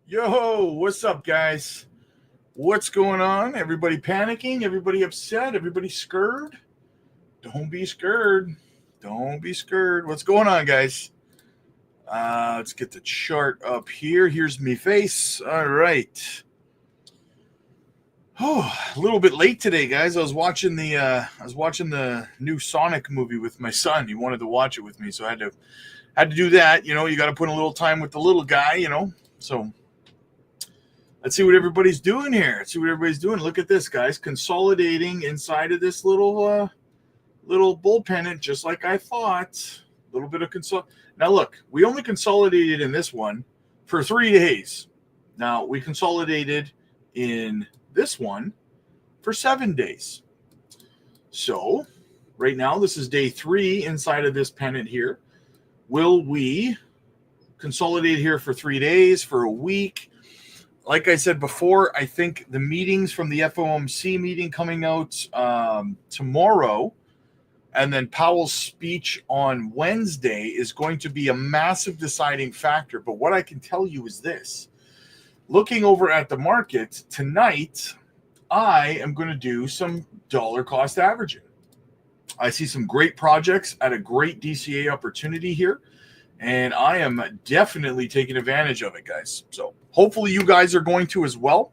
Yo, what's up, guys? What's going on? Everybody panicking? Everybody upset? Everybody scared? Don't be scared. Don't be scared. What's going on, guys? Let's get the chart up here. Here's me face. All right. Oh, a little bit late today, guys. I was watching the new Sonic movie with my son. He wanted to watch it with me, so I had to do that. You know, you got to put a little time with the little guy. So let's see what everybody's doing here. Let's see what everybody's doing. Look at this, guys. Consolidating inside of this little bull pennant, just like I thought. A little bit of Now, look, we only consolidated in this one for 3 days. Now, we consolidated in this one for 7 days. So, right now, this is day 3 inside of this pennant here. Will we consolidate here for 3 days, for a week? Like I said before, I think the meetings from the FOMC meeting coming out tomorrow, and then Powell's speech on Wednesday is going to be a massive deciding factor. But what I can tell you is this. Looking over at the market tonight, I am going to do some dollar cost averaging. I see some great projects at a great DCA opportunity here, and I am definitely taking advantage of it, guys. So hopefully you guys are going to as well.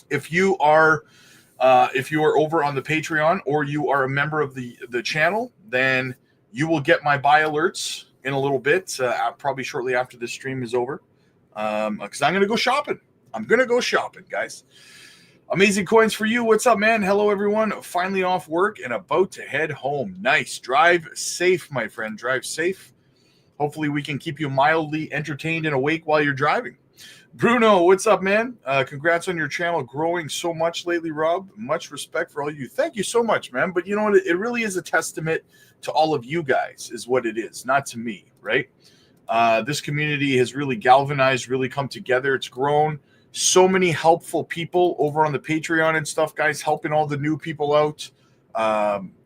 If you are over on the Patreon or you are a member of the channel, then you will get my buy alerts in a little bit, probably shortly after this stream is over, because I'm going to go shopping. I'm going to go shopping, guys. Amazing coins for you. What's up, man? Hello, everyone. Finally off work and about to head home. Nice. Drive safe, my friend. Drive safe. Hopefully we can keep you mildly entertained and awake while you're driving. Bruno, what's up, man? Congrats on your channel growing so much lately, Rob. Much respect for all you. Thank you so much, man. But you know what? It really is a testament to all of you guys is what it is, not to me, right? This community has really galvanized, really come together. It's grown. So many helpful people over on the Patreon and stuff, guys, helping all the new people out.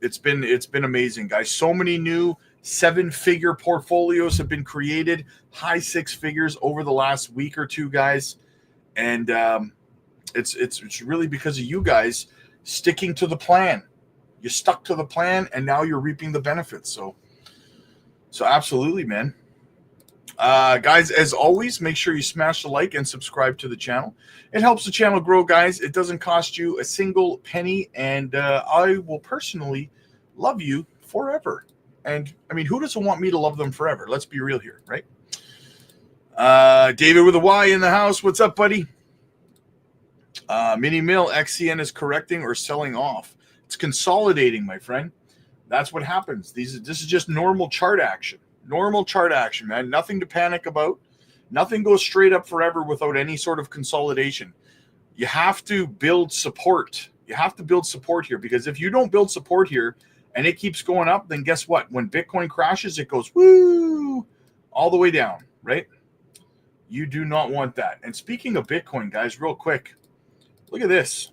It's been amazing, guys. So many new 7-figure portfolios have been created, high 6 figures over the last week or two, guys. And it's really because of you guys sticking to the plan. You stuck to the plan, and now you're reaping the benefits. So absolutely, man. Guys, as always, make sure you smash the like and subscribe to the channel. It helps the channel grow, guys. It doesn't cost you a single penny, and I will personally love you forever. And, I mean, who doesn't want me to love them forever? Let's be real here, right? David with a Y in the house. What's up, buddy? Mini Mill, XCN is correcting or selling off. It's consolidating, my friend. That's what happens. This is just normal chart action. Normal chart action, man. Nothing to panic about. Nothing goes straight up forever without any sort of consolidation. You have to build support. You have to build support here, because if you don't build support here and it keeps going up, then guess what? When Bitcoin crashes, it goes woo all the way down, right? You do not want that. And speaking of Bitcoin, guys, real quick, look at this.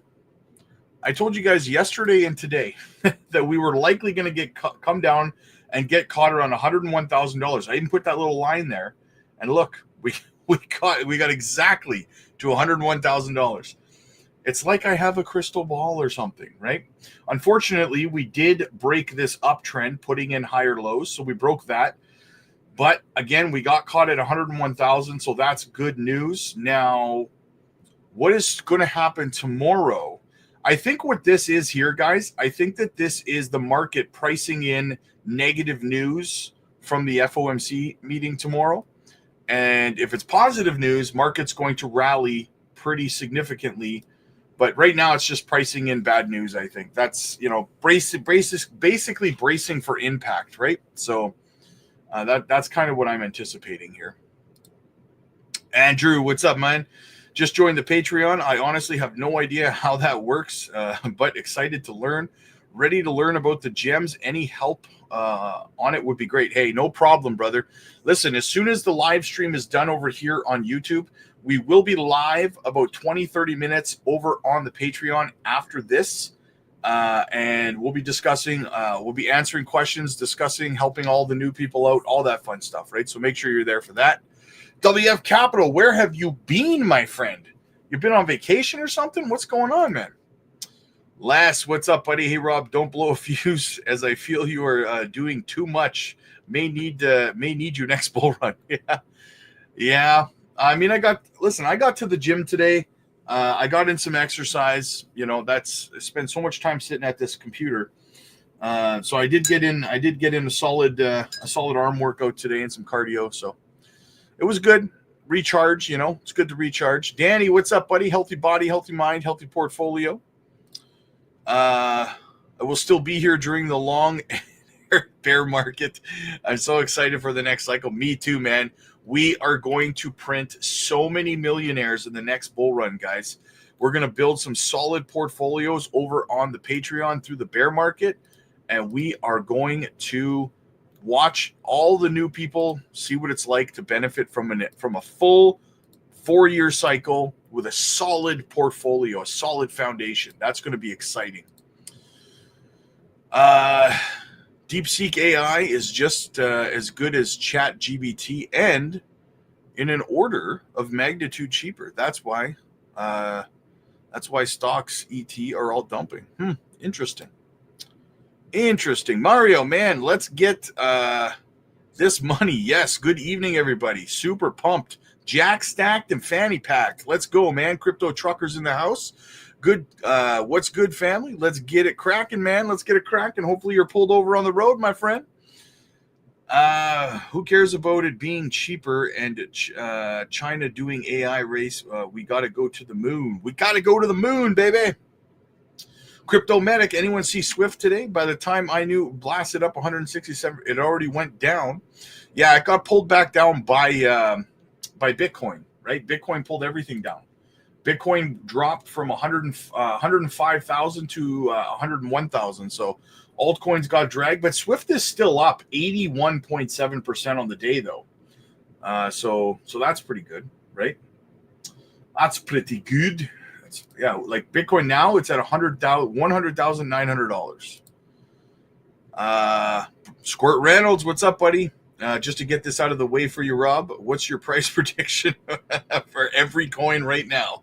I told you guys yesterday and today that we were likely going to come down and get caught around $101,000. I even put that little line there, and look, we got exactly to $101,000. It's like I have a crystal ball or something, right? Unfortunately, we did break this uptrend, putting in higher lows, so we broke that. But again, we got caught at 101,000, so that's good news. Now, what is going to happen tomorrow? I think what this is here, guys, I think that this is the market pricing in negative news from the FOMC meeting tomorrow. And if it's positive news, market's going to rally pretty significantly. But right now, it's just pricing in bad news, I think. That's, basically bracing for impact, right? So that's kind of what I'm anticipating here. Andrew, what's up, man? Just joined the Patreon. I honestly have no idea how that works, but excited to learn. Ready to learn about the gems. Any help on it would be great. Hey, no problem, brother. Listen, as soon as the live stream is done over here on YouTube, we will be live about 20-30 minutes over on the Patreon after this. And we'll be discussing, we'll be answering questions, discussing, helping all the new people out, all that fun stuff, right? So make sure you're there for that. WF Capital, where have you been, my friend? You've been on vacation or something? What's going on, man? Les, what's up, buddy? Hey, Rob, don't blow a fuse, as I feel you are doing too much. May need you next bull run. Yeah. I mean, I got to the gym today. I got in some exercise. You know, I spent so much time sitting at this computer. So I did get in a solid arm workout today and some cardio. So it was good. Recharge, you know, it's good to recharge. Danny, what's up, buddy? Healthy body, healthy mind, healthy portfolio. I will still be here during the long bear market. I'm so excited for the next cycle. Me too, man. We are going to print so many millionaires in the next bull run, guys. We're going to build some solid portfolios over on the Patreon through the bear market, and we are going to watch all the new people, see what it's like to benefit from a full 4-year cycle with a solid portfolio, a solid foundation. That's going to be exciting. DeepSeek AI is just as good as ChatGPT and in an order of magnitude cheaper. That's why stocks ET are all dumping. Interesting. Mario, man, let's get this money. Yes, good evening, everybody. Super pumped. Jack stacked and fanny packed. Let's go, man. Crypto truckers in the house. Good. What's good, family? Let's get it cracking, man. Let's get it cracking. Hopefully you're pulled over on the road, my friend. Who cares about it being cheaper and China doing AI race? We got to go to the moon. We got to go to the moon, baby. Crypto Medic, anyone see Swift today? By the time I knew, blasted up 167, it already went down. Yeah, it got pulled back down by Bitcoin, right? Bitcoin pulled everything down. Bitcoin dropped from 105,000 to 101,000. So altcoins got dragged, but Swift is still up 81.7% on the day, though. So that's pretty good, right? That's pretty good. Yeah, like Bitcoin now, it's at $100,900. Squirt Reynolds, what's up, buddy? Just to get this out of the way for you, Rob, what's your price prediction for every coin right now?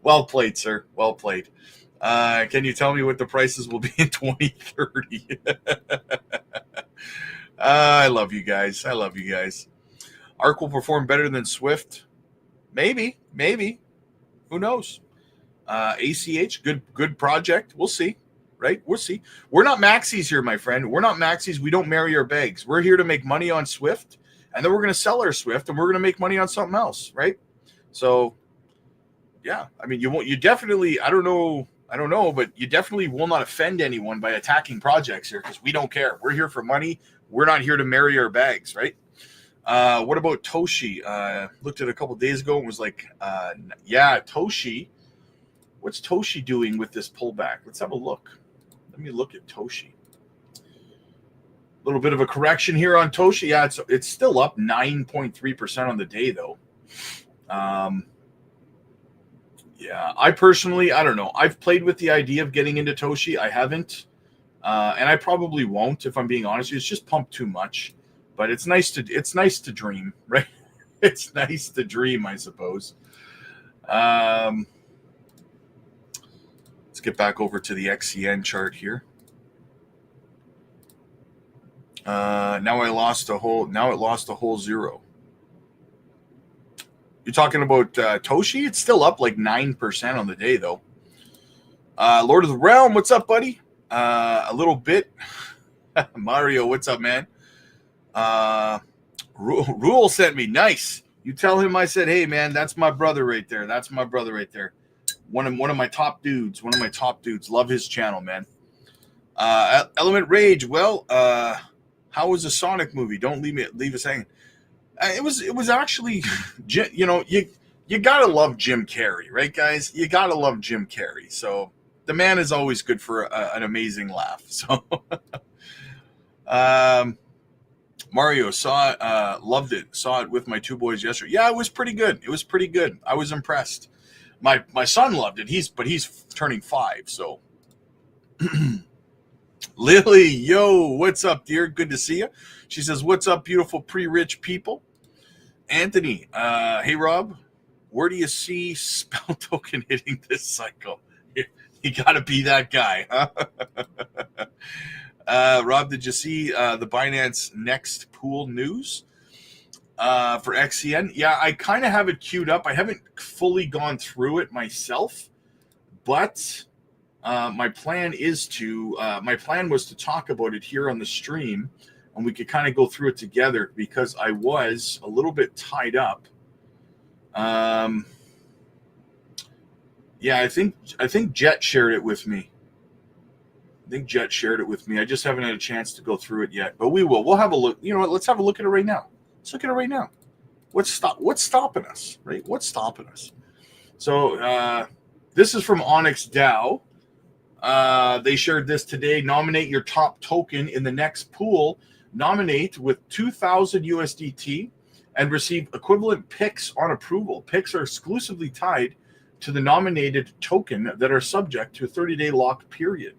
Well played, sir. Well played. Can you tell me what the prices will be in 2030? I love you guys. ARK will perform better than Swift. Maybe. Who knows? ACH, good project. We'll see. Right? We'll see. We're not maxis here, my friend. We're not maxis. We don't marry our bags. We're here to make money on Swift, and then we're going to sell our Swift, and we're going to make money on something else, right? So, yeah. I mean, you definitely, I don't know, but you definitely will not offend anyone by attacking projects here because we don't care. We're here for money. We're not here to marry our bags, right? What about Toshi? Looked at it a couple days ago and was like, yeah, Toshi. What's Toshi doing with this pullback? Let's have a look. Let me look at Toshi. A little bit of a correction here on Toshi. Yeah, it's still up 9.3% on the day, though. Yeah, I personally, I don't know. I've played with the idea of getting into Toshi. I haven't, and I probably won't if I'm being honest. It's just pumped too much. But it's nice to dream, right? It's nice to dream, I suppose. Let's get back over to the XCN chart here. Now it lost a whole zero. You're talking about Toshi? It's still up like 9% on the day, though. Lord of the Realm, what's up, buddy? A little bit. Mario, what's up, man? Rule sent me. Nice. You tell him I said, hey, man, that's my brother right there. One of my top dudes. Love his channel, man. Element Rage. Well, how was the Sonic movie? Don't leave us hanging. It was actually, you know, you gotta love Jim Carrey, right, guys? You gotta love Jim Carrey. So the man is always good for an amazing laugh. So, Mario loved it. Saw it with my two boys yesterday. Yeah, it was pretty good. I was impressed. My son loved it. He's turning 5. So Lily, yo, what's up, dear? Good to see you. She says, what's up, beautiful pre-rich people? Anthony, hey, Rob, where do you see spell token hitting this cycle? You got to be that guy, huh? Rob, did you see the Binance next pool news for XCN? Yeah, I kind of have it queued up. I haven't fully gone through it myself, but my plan was to talk about it here on the stream, and we could kind of go through it together because I was a little bit tied up. Yeah, I think Jet shared it with me. I just haven't had a chance to go through it yet, but we will. We'll have a look. You know what? Let's have a look at it right now. Let's look at it right now. What's stopping us, right? What's stopping us? So this is from Onyx DAO. They shared this today. Nominate your top token in the next pool. Nominate with 2,000 USDT and receive equivalent picks on approval. Picks are exclusively tied to the nominated token that are subject to a 30-day lock period.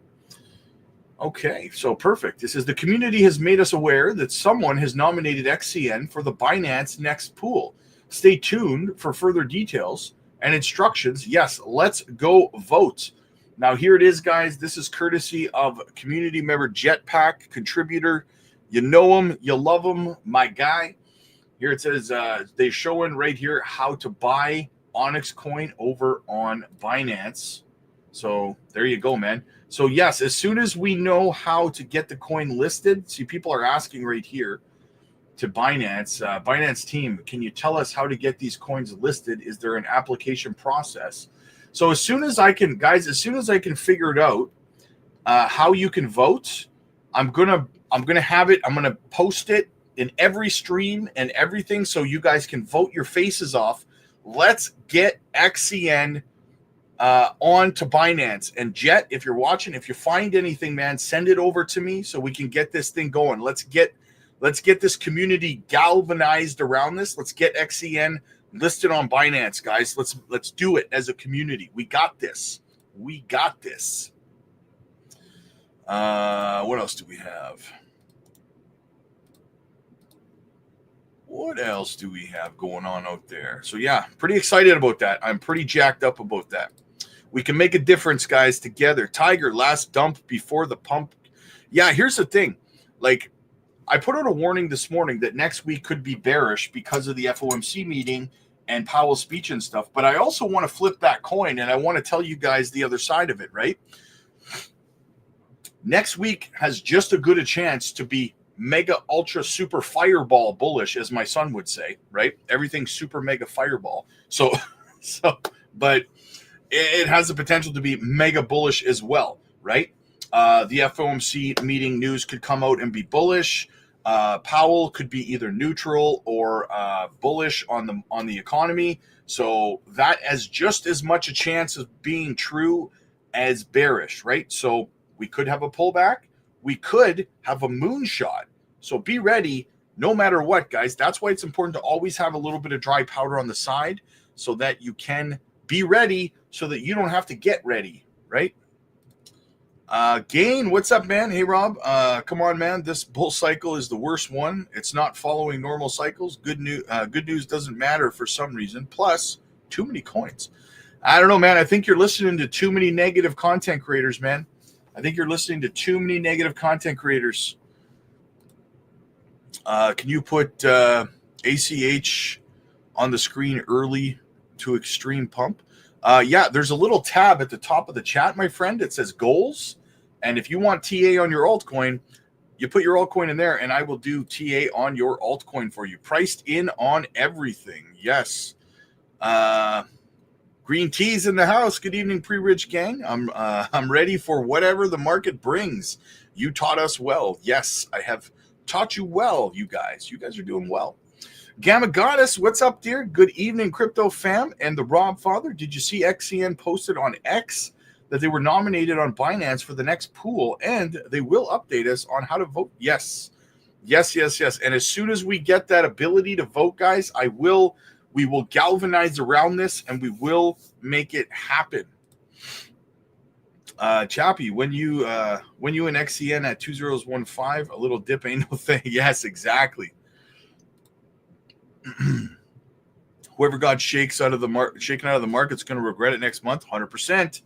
Okay, so perfect. This is the community has made us aware that someone has nominated XCN for the Binance next pool. Stay tuned for further details and instructions. Yes, let's go vote. Now, here it is, guys. This is courtesy of community member Jetpack, contributor. You know him, you love him, my guy. Here it says they're showing right here how to buy Onyx coin over on Binance. So there you go, man. So yes, as soon as we know how to get the coin listed, see, people are asking right here to Binance. Binance team, can you tell us how to get these coins listed? Is there an application process? So as soon as I can, guys, figure it out, how you can vote, I'm gonna have it. I'm gonna post it in every stream and everything, so you guys can vote your faces off. Let's get XCN on to Binance. And Jet, if you're watching, if you find anything, man, send it over to me so we can get this thing going. Let's get this community galvanized around this. Let's get XCN listed on Binance, guys. Let's do it as a community. We got this. What else do we have? What else do we have going on out there? So yeah, pretty excited about that. I'm pretty jacked up about that. We can make a difference, guys, together. Tiger, last dump before the pump. Yeah, here's the thing. Like, I put out a warning this morning that next week could be bearish because of the FOMC meeting and Powell's speech and stuff. But I also want to flip that coin, and I want to tell you guys the other side of it, right? Next week has just as good a chance to be mega, ultra, super fireball bullish, as my son would say, right? Everything's super mega fireball. But it has the potential to be mega bullish as well, right? The FOMC meeting news could come out and be bullish. Powell could be either neutral or bullish on the economy. So that has just as much a chance of being true as bearish, right? So we could have a pullback. We could have a moonshot. So be ready no matter what, guys. That's why it's important to always have a little bit of dry powder on the side so that you can be ready so that you don't have to get ready, right? Gain, what's up, man? Hey, Rob. Come on, man. This bull cycle is the worst one. It's not following normal cycles. Good news doesn't matter for some reason. Plus, too many coins. I don't know, man. I think you're listening to too many negative content creators, man. Can you put ACH on the screen early to extreme pump? Yeah, there's a little tab at the top of the chat, my friend. It says goals. And if you want TA on your altcoin, you put your altcoin in there and I will do TA on your altcoin for you. Priced in on everything. Yes. Green tea's in the house. Good evening, pre-rich gang. I'm ready for whatever the market brings. You taught us well. Yes, I have taught you well, you guys. You guys are doing well. Gamma Goddess, what's up, dear? Good evening, crypto fam and the Rob Father. Did you see XCN posted on X that they were nominated on Binance for the next pool, and they will update us on how to vote? Yes. And as soon as we get that ability to vote, guys, we will galvanize around this and we will make it happen. Chappie, when you in XCN at 2015, a little dip ain't no thing. Yes, exactly. Whoever got shaken out of the market's going to regret it next month. 100%.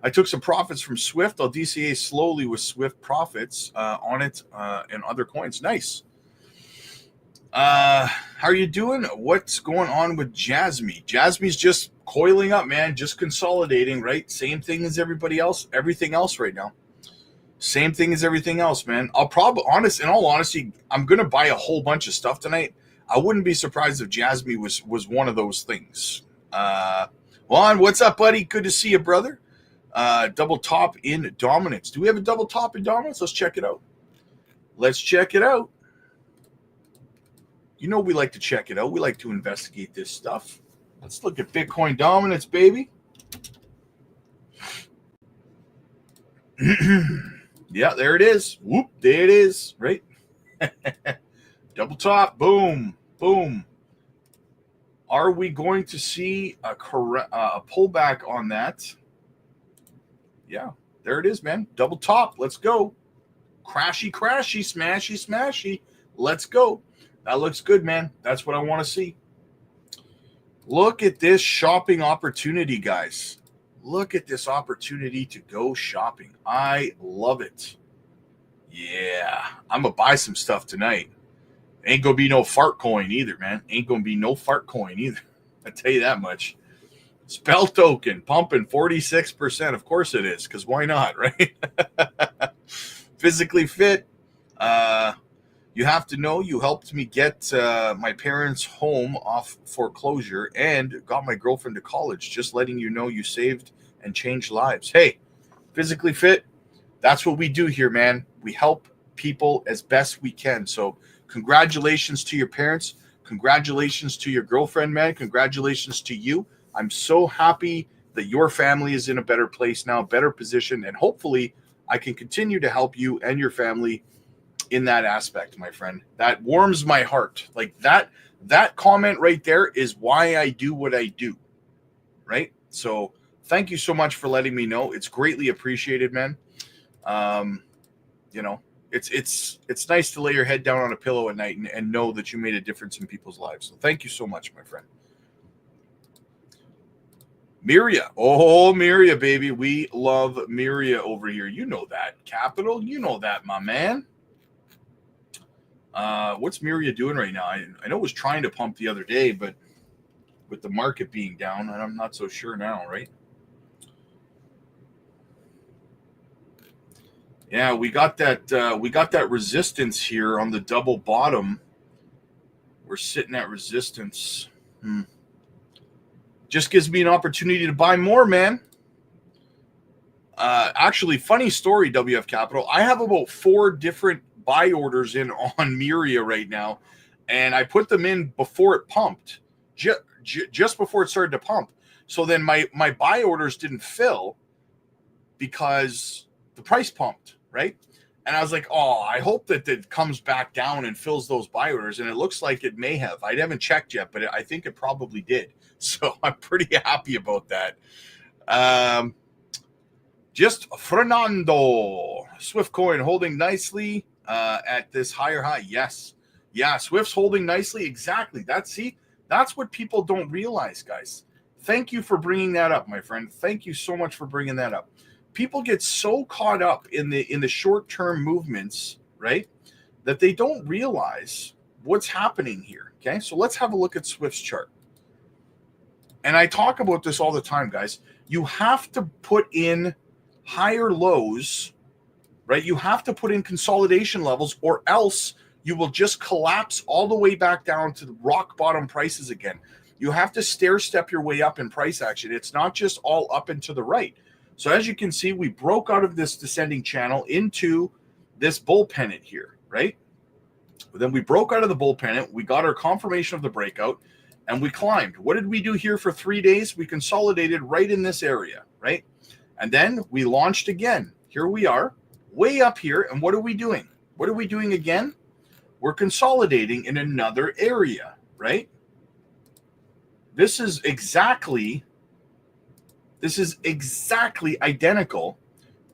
I took some profits from Swift. I'll DCA slowly with Swift profits on it and other coins. Nice. How are you doing? What's going on with JASMY? JASMY's just coiling up, man. Just consolidating, right? Same thing as everybody else. Everything else right now. Same thing as everything else, man. In all honesty, I'm going to buy a whole bunch of stuff tonight. I wouldn't be surprised if JASMY was one of those things. Juan, what's up, buddy? Good to see you, brother. Double top in dominance. Do we have a double top in dominance? Let's check it out. Let's check it out. You know we like to check it out. We like to investigate this stuff. Let's look at Bitcoin dominance, baby. Yeah, there it is. Whoop, there it is, right? Double top, boom, boom. Are we going to see a pullback on that? Yeah, there it is, man. Double top, let's go. Crashy, crashy, smashy, smashy. Let's go. That looks good, man. That's what I want to see. Look at this shopping opportunity, guys. Look at this opportunity to go shopping. I love it. Yeah, I'm going to buy some stuff tonight. Ain't going to be no fart coin either, man. Ain't going to be no fart coin either. I tell you that much. Spell token pumping 46%. Of course it is, because why not, right? Physically fit. You have to know you helped me get my parents' home off foreclosure and got my girlfriend to college. Just letting you know you saved and changed lives. Hey, physically fit. That's what we do here, man. We help people as best we can. So congratulations to your parents. Congratulations to your girlfriend, man. Congratulations to you. I'm so happy that your family is in a better place now, better position, and hopefully I can continue to help you and your family in that aspect, my friend. That warms my heart. Like that comment right there is why I do what I do, right? So thank you so much for letting me know. It's greatly appreciated, man. You know, it's nice to lay your head down on a pillow at night and know that you made a difference in people's lives. So thank you so much, my friend. Miria. Oh, Miria, baby. We love Miria over here. You know that. Capital. You know that, my man. What's Miria doing right now? I know it was trying to pump the other day, but with the market being down, I'm not so sure now, right? Yeah, we got that resistance here on the double bottom. We're sitting at resistance. Just gives me an opportunity to buy more, man. Actually, funny story, WF Capital. I have about 4 different buy orders in on Miria right now, and I put them in before it pumped, just before it started to pump. So then my buy orders didn't fill because the price pumped, right? And I was like, oh, I hope that it comes back down and fills those buy orders. And it looks like it may have. I haven't checked yet, but I think it probably did. So I'm pretty happy about that. Just Fernando. Swift coin holding nicely at this higher high. Yes. Yeah, Swift's holding nicely. Exactly. That's what people don't realize, guys. Thank you for bringing that up, my friend. Thank you so much for bringing that up. People get so caught up in the short-term movements, right, that they don't realize what's happening here. Okay, so let's have a look at Swift's chart. And I talk about this all the time, guys. You have to put in higher lows, right? You have to put in consolidation levels, or else you will just collapse all the way back down to the rock bottom prices again. You have to stair step your way up in price action. It's not just all up and to the right. So as you can see, we broke out of this descending channel into this bull pennant here, right? Then we broke out of the bull pennant. We got our confirmation of the breakout, and we climbed. What did we do here for 3 days? We consolidated right in this area, right? And then we launched again. Here we are, way up here. And what are we doing? What are we doing again? We're consolidating in another area, right? This is exactly identical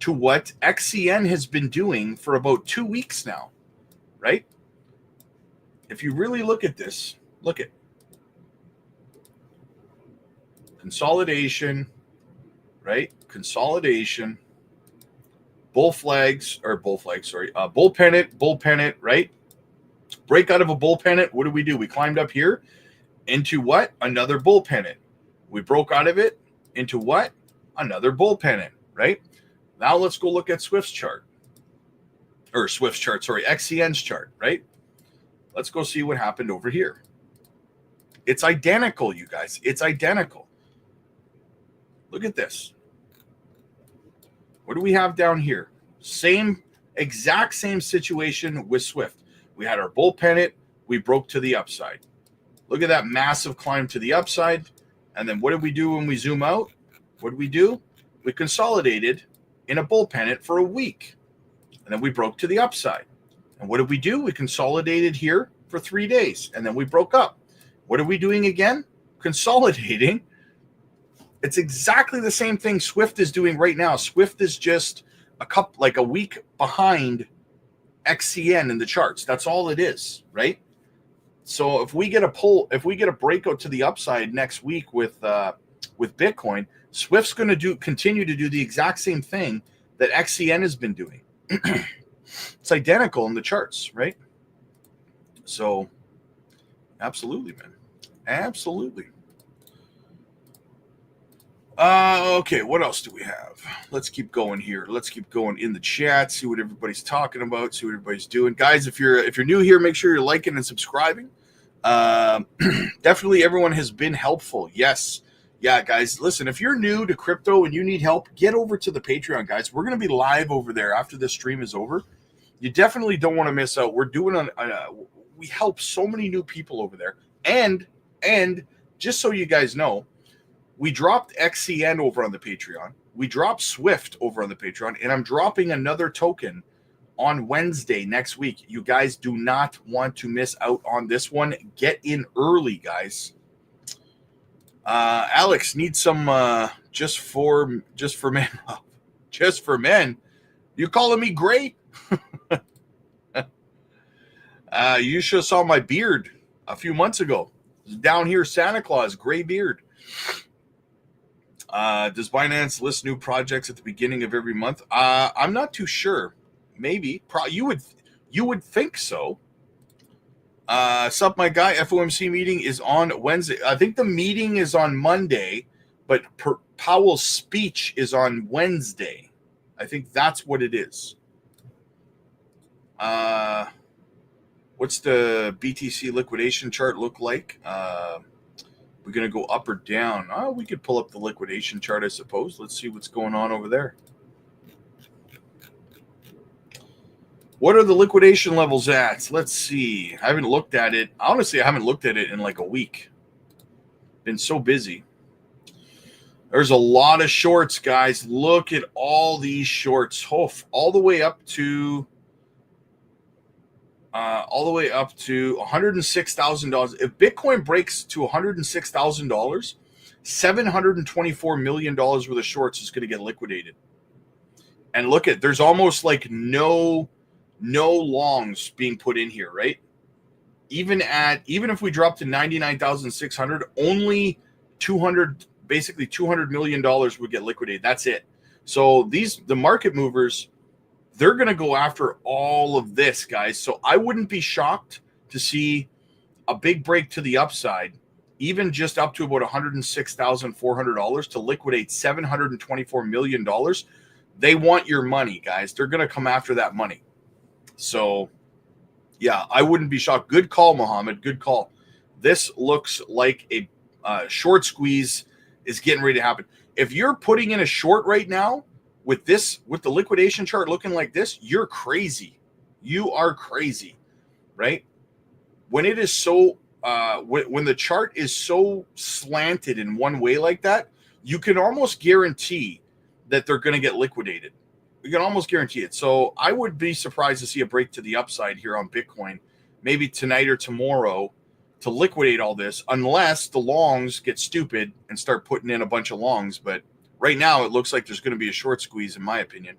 to what XCN has been doing for about 2 weeks now, right? If you really look at this, look at consolidation, right? Consolidation, bull pennant, right? Break out of a bull pennant. What do? We climbed up here into what? Another bull pennant. We broke out of it into what? Another bull pennant, right? Now let's go look at XCN's chart, right? Let's go see what happened over here. It's identical, you guys. It's identical. Look at this. What do we have down here? Exact same situation with Swift. We had our bull pennant. We broke to the upside. Look at that massive climb to the upside. And then what did we do when we zoom out? What did we do? We consolidated in a bull pennant for a week. And then we broke to the upside. And what did we do? We consolidated here for 3 days. And then we broke up. What are we doing again? Consolidating. It's exactly the same thing Swift is doing right now. Swift is just a week behind XCN in the charts. That's all it is, right? So if we get a breakout to the upside next week with Bitcoin, Swift's going to continue to do the exact same thing that XCN has been doing. It's identical in the charts, right? So absolutely, man. Absolutely. Okay, what else do we have? Let's keep going here. Let's keep going in the chat, see what everybody's talking about, see what everybody's doing. Guys, if you're new here, make sure you're liking and subscribing. Definitely everyone has been helpful. Yes. Yeah, guys, listen, if you're new to crypto and you need help, get over to the Patreon, guys. We're going to be live over there after this stream is over. You definitely don't want to miss out. We're doing we help so many new people over there. And just so you guys know, we dropped XCN over on the Patreon. We dropped Swift over on the Patreon, and I'm dropping another token on Wednesday next week. You guys do not want to miss out on this one. Get in early, guys. Alex needs some just for men. Just for men. You calling me great? You should have saw my beard a few months ago. Down here, Santa Claus, gray beard. Does Binance list new projects at the beginning of every month? I'm not too sure. Maybe. You would think so. Sup, my guy. FOMC meeting is on Wednesday. I think the meeting is on Monday, but Powell's speech is on Wednesday. I think that's what it is. What's the BTC liquidation chart look like? We're going to go up or down. Oh, we could pull up the liquidation chart, I suppose. Let's see what's going on over there. What are the liquidation levels at? Let's see. I haven't looked at it. Honestly, I haven't looked at it in like a week. Been so busy. There's a lot of shorts, guys. Look at all these shorts. All the way up to $106,000. If Bitcoin breaks to $106,000, $724 million worth of shorts is going to get liquidated. And look at, there's almost like no longs being put in here, right? Even if we drop to 99,600, only basically $200 million would get liquidated. That's it. So the market movers, they're going to go after all of this, guys. So I wouldn't be shocked to see a big break to the upside, even just up to about $106,400 to liquidate $724 million. They want your money, guys. They're going to come after that money. So, yeah, I wouldn't be shocked. Good call, Mohammed. Good call. This looks like a short squeeze is getting ready to happen. If you're putting in a short right now, with the liquidation chart looking like this, you're crazy. You are crazy, right? When it is so, when the chart is so slanted in one way like that, you can almost guarantee that they're going to get liquidated. You can almost guarantee it. So I would be surprised to see a break to the upside here on Bitcoin, maybe tonight or tomorrow, to liquidate all this, unless the longs get stupid and start putting in a bunch of longs. But right now, it looks like there's going to be a short squeeze, in my opinion.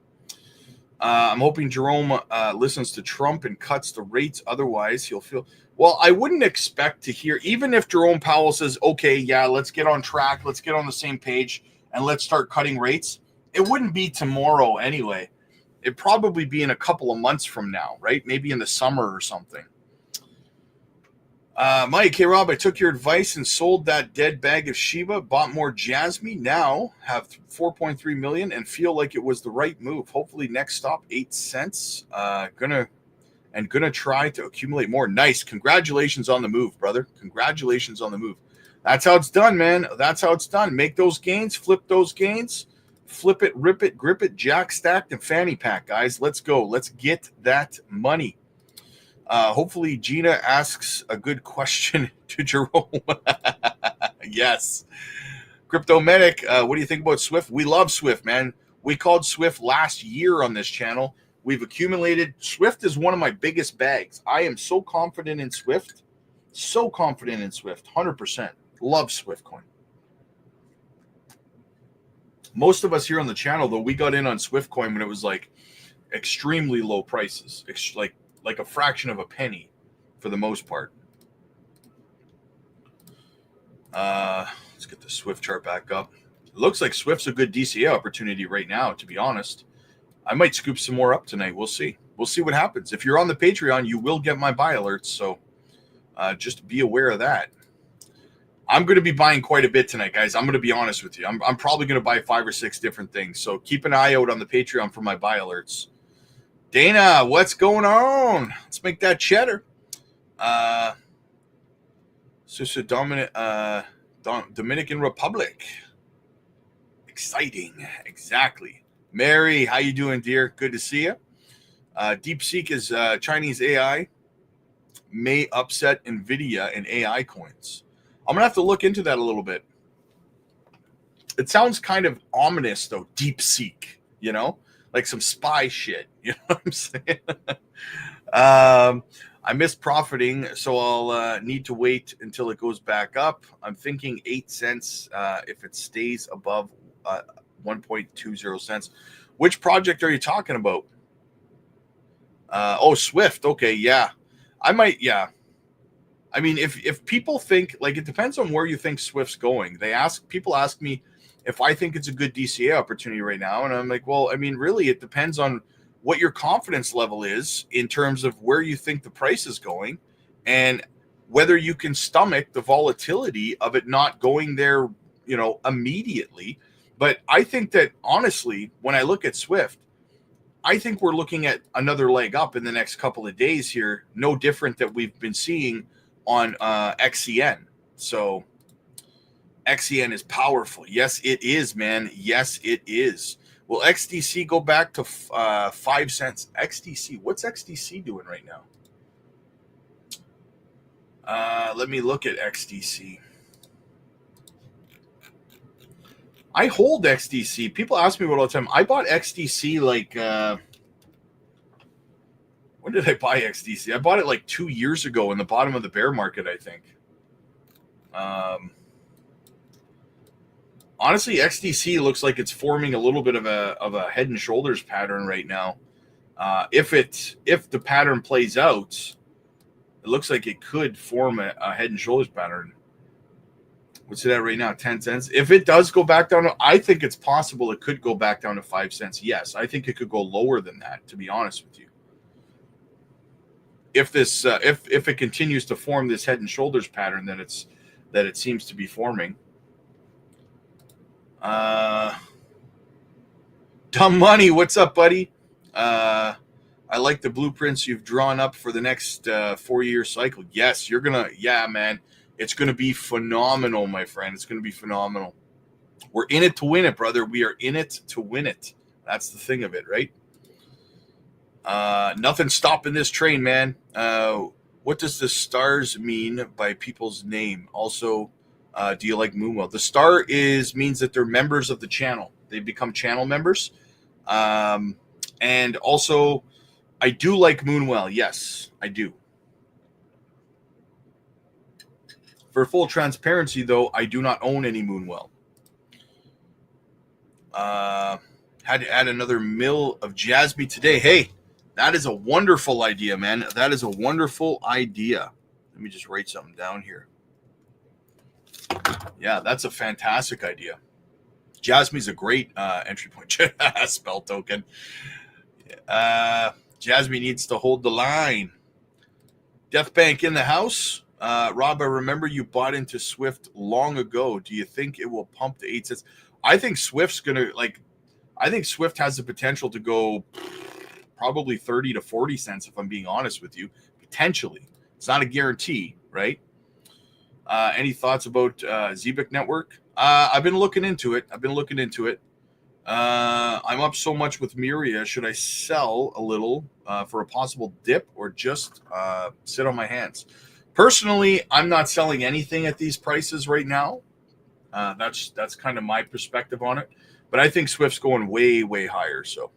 I'm hoping Jerome listens to Trump and cuts the rates. Otherwise, he'll feel. Well, I wouldn't expect to hear, even if Jerome Powell says, okay, yeah, let's get on track, let's get on the same page, and let's start cutting rates. It wouldn't be tomorrow anyway. It'd probably be in a couple of months from now, right? Maybe in the summer or something. Mike, hey Rob, I took your advice and sold that dead bag of Shiba, bought more JASMY, now have 4.3 million and feel like it was the right move. Hopefully next stop 8 cents. Gonna try to accumulate more. Nice. Congratulations on the move, brother. Congratulations on the move. That's how it's done, man. That's how it's done. Make those gains, flip those gains, flip it, rip it, grip it, jack stacked, and fanny pack, guys. Let's go. Let's get that money. Hopefully Gina asks a good question to Jerome. Yes. Crypto Medic, what do you think about Swift? We love Swift, man. We called Swift last year on this channel. We've accumulated. Swift is one of my biggest bags. I am so confident in Swift. So confident in Swift. 100%. Love Swift coin. Most of us here on the channel, though, we got in on Swift coin when it was like extremely low prices. Like a fraction of a penny for the most part. Let's get the Swift chart back up. It looks like Swift's a good DCA opportunity right now, to be honest. I might scoop some more up tonight. We'll see. We'll see what happens. If you're on the Patreon, you will get my buy alerts, so just be aware of that. I'm going to be buying quite a bit tonight, guys. I'm going to be honest with you. I'm probably going to buy 5 or 6 different things, so keep an eye out on the Patreon for my buy alerts. Dana, what's going on? Let's make that cheddar. Sister Dominican Republic. Exciting. Exactly. Mary, how you doing, dear? Good to see you. DeepSeek is Chinese AI. May upset NVIDIA and AI coins. I'm going to have to look into that a little bit. It sounds kind of ominous, though, DeepSeek, you know? Like some spy shit, you know what I'm saying? I missed profiting, so I'll need to wait until it goes back up. I'm thinking 8 cents if it stays above 1.20 cents. Which project are you talking about? Oh, Swift. Okay, yeah. I might, yeah. I mean, if people think, like, it depends on where you think Swift's going. People ask me if I think it's a good DCA opportunity right now. And I'm like, well, I mean, really, it depends on what your confidence level is in terms of where you think the price is going and whether you can stomach the volatility of it not going there, you know, immediately. But I think that, honestly, when I look at Swift, I think we're looking at another leg up in the next couple of days here, no different that we've been seeing on XCN. So XCN is powerful. Yes, it is, man. Yes, it is. Will XDC go back to 5 cents? XDC, what's XDC doing right now? Let me look at XDC. I hold XDC. People ask me about all the time. I bought XDC like, when did I buy XDC? I bought it like 2 years ago in the bottom of the bear market, I think. Honestly, XDC looks like it's forming a little bit of a head and shoulders pattern right now. If the pattern plays out, it looks like it could form a head and shoulders pattern. What's it at right now? 10 cents. If it does go back down, I think it's possible it could go back down to 5 cents. Yes, I think it could go lower than that, to be honest with you. If this if it continues to form this head and shoulders pattern that it seems to be forming. Dumb Money, what's up, buddy? I like the blueprints you've drawn up for the next 4-year cycle. Yes, yeah, man. It's going to be phenomenal, my friend. It's going to be phenomenal. We're in it to win it, brother. We are in it to win it. That's the thing of it, right? Nothing stopping this train, man. What does the stars mean by people's name? Also, do you like Moonwell? The star means that they're members of the channel. They become channel members. And also, I do like Moonwell. Yes, I do. For full transparency, though, I do not own any Moonwell. Had to add another mill of JASMY today. Hey, that is a wonderful idea, man. That is a wonderful idea. Let me just write something down here. Yeah, that's a fantastic idea. JASMY's a great entry point. Spell token. JASMY needs to hold the line. Death Bank in the house. Rob, I remember you bought into Swift long ago. Do you think it will pump to 8 cents? I think Swift's going to, I think Swift has the potential to go probably 30 to 40 cents, if I'm being honest with you. Potentially. It's not a guarantee, right? Any thoughts about Zebik Network? I've been looking into it. I'm up so much with Miria. Should I sell a little for a possible dip or just sit on my hands? Personally, I'm not selling anything at these prices right now. That's kind of my perspective on it. But I think Swift's going way, way higher. So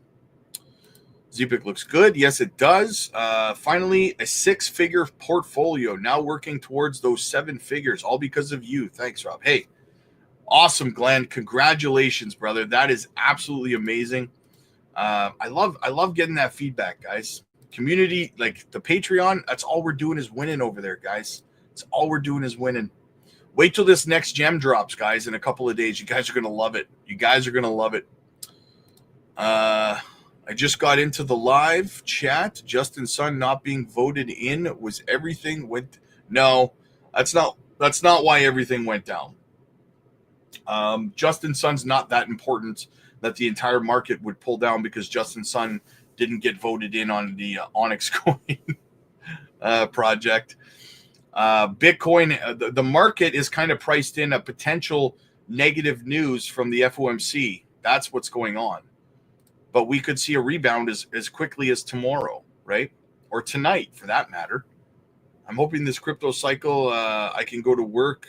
Zebik looks good. Yes, it does. Finally, a 6-figure portfolio. Now working towards those 7 figures, all because of you. Thanks, Rob. Hey, awesome, Glenn. Congratulations, brother. That is absolutely amazing. I love getting that feedback, guys. Community, like the Patreon, that's all we're doing is winning over there, guys. That's all we're doing is winning. Wait till this next gem drops, guys, in a couple of days. You guys are going to love it. I just got into the live chat. Justin Sun not being voted in was everything went. No, that's not why everything went down. Justin Sun's not that important that the entire market would pull down because Justin Sun didn't get voted in on the Onyx coin project. Bitcoin, the market is kind of priced in a potential negative news from the FOMC. That's what's going on. But we could see a rebound as quickly as tomorrow, right? Or tonight, for that matter. I'm hoping this crypto cycle, I can go to work.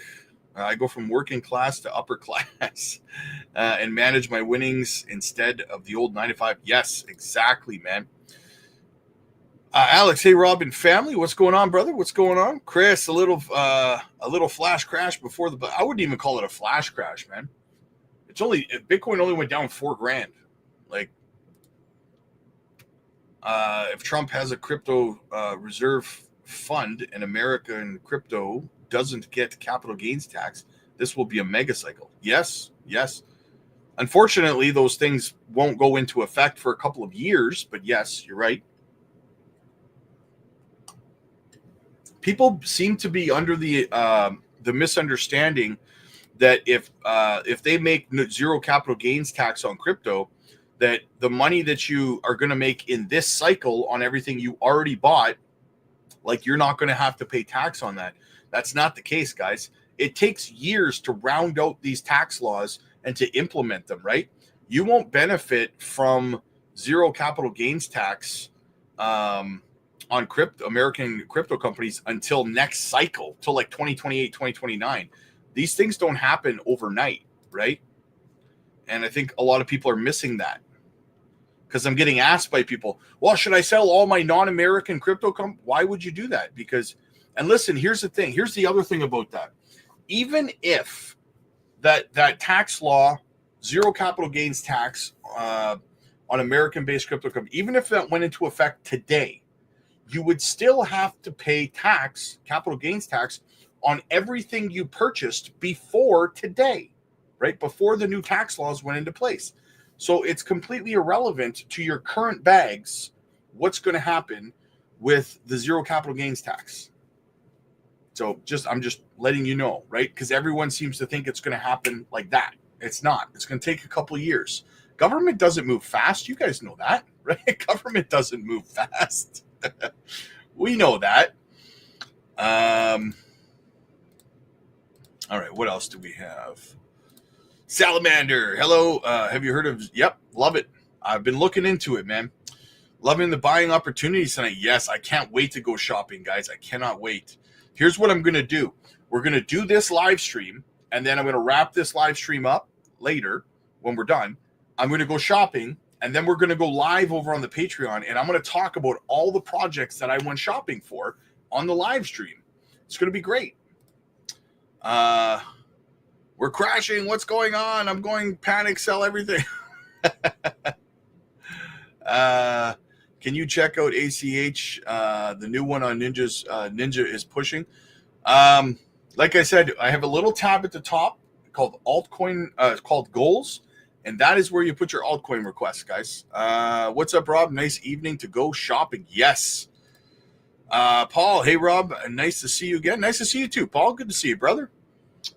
I go from working class to upper class and manage my winnings instead of the old 9 to 5. Yes, exactly, man. Alex, hey, Rob and family, what's going on, brother? What's going on? Chris, a little flash crash before I wouldn't even call it a flash crash, man. Bitcoin only went down $4,000. Like, if Trump has a crypto reserve fund and American crypto doesn't get capital gains tax, this will be a mega cycle. Yes. Unfortunately, those things won't go into effect for a couple of years, but yes, you're right. People seem to be under the misunderstanding that if they make zero capital gains tax on crypto, that the money that you are going to make in this cycle on everything you already bought, like you're not going to have to pay tax on that. That's not the case, guys. It takes years to round out these tax laws and to implement them, right? You won't benefit from zero capital gains tax on American crypto companies until next cycle, till like 2028, 2029. These things don't happen overnight, right? And I think a lot of people are missing that. Because I'm getting asked by people, well, should I sell all my non-American crypto Why would you do that? Because, and listen, here's the thing. Here's the other thing about that. Even if that tax law, zero capital gains tax on American-based crypto companies, even if that went into effect today, you would still have to pay tax, capital gains tax, on everything you purchased before today, right? Before the new tax laws went into place. So it's completely irrelevant to your current bags what's going to happen with the zero capital gains tax. So I'm just letting you know, right? Because everyone seems to think it's going to happen like that. It's not. It's going to take a couple of years. Government doesn't move fast. You guys know that, right? Government doesn't move fast. We know that. All right, what else do we have? Salamander, hello. Have you heard of? Yep, love it. I've been looking into it, man. Loving the buying opportunities tonight. Yes, I can't wait to go shopping, guys. I cannot wait. Here's what I'm going to do. We're going to do this live stream, and then I'm going to wrap this live stream up later when we're done. I'm going to go shopping, and then we're going to go live over on the Patreon, and I'm going to talk about all the projects that I went shopping for on the live stream. It's going to be great. We're crashing. What's going on? I'm going panic, sell everything. Can you check out ACH? The new one on Ninja is pushing. Like I said, I have a little tab at the top called Altcoin, called Goals, and that is where you put your altcoin requests, guys. What's up, Rob? Nice evening to go shopping. Yes. Paul, hey, Rob. Nice to see you again. Nice to see you too, Paul. Good to see you, brother.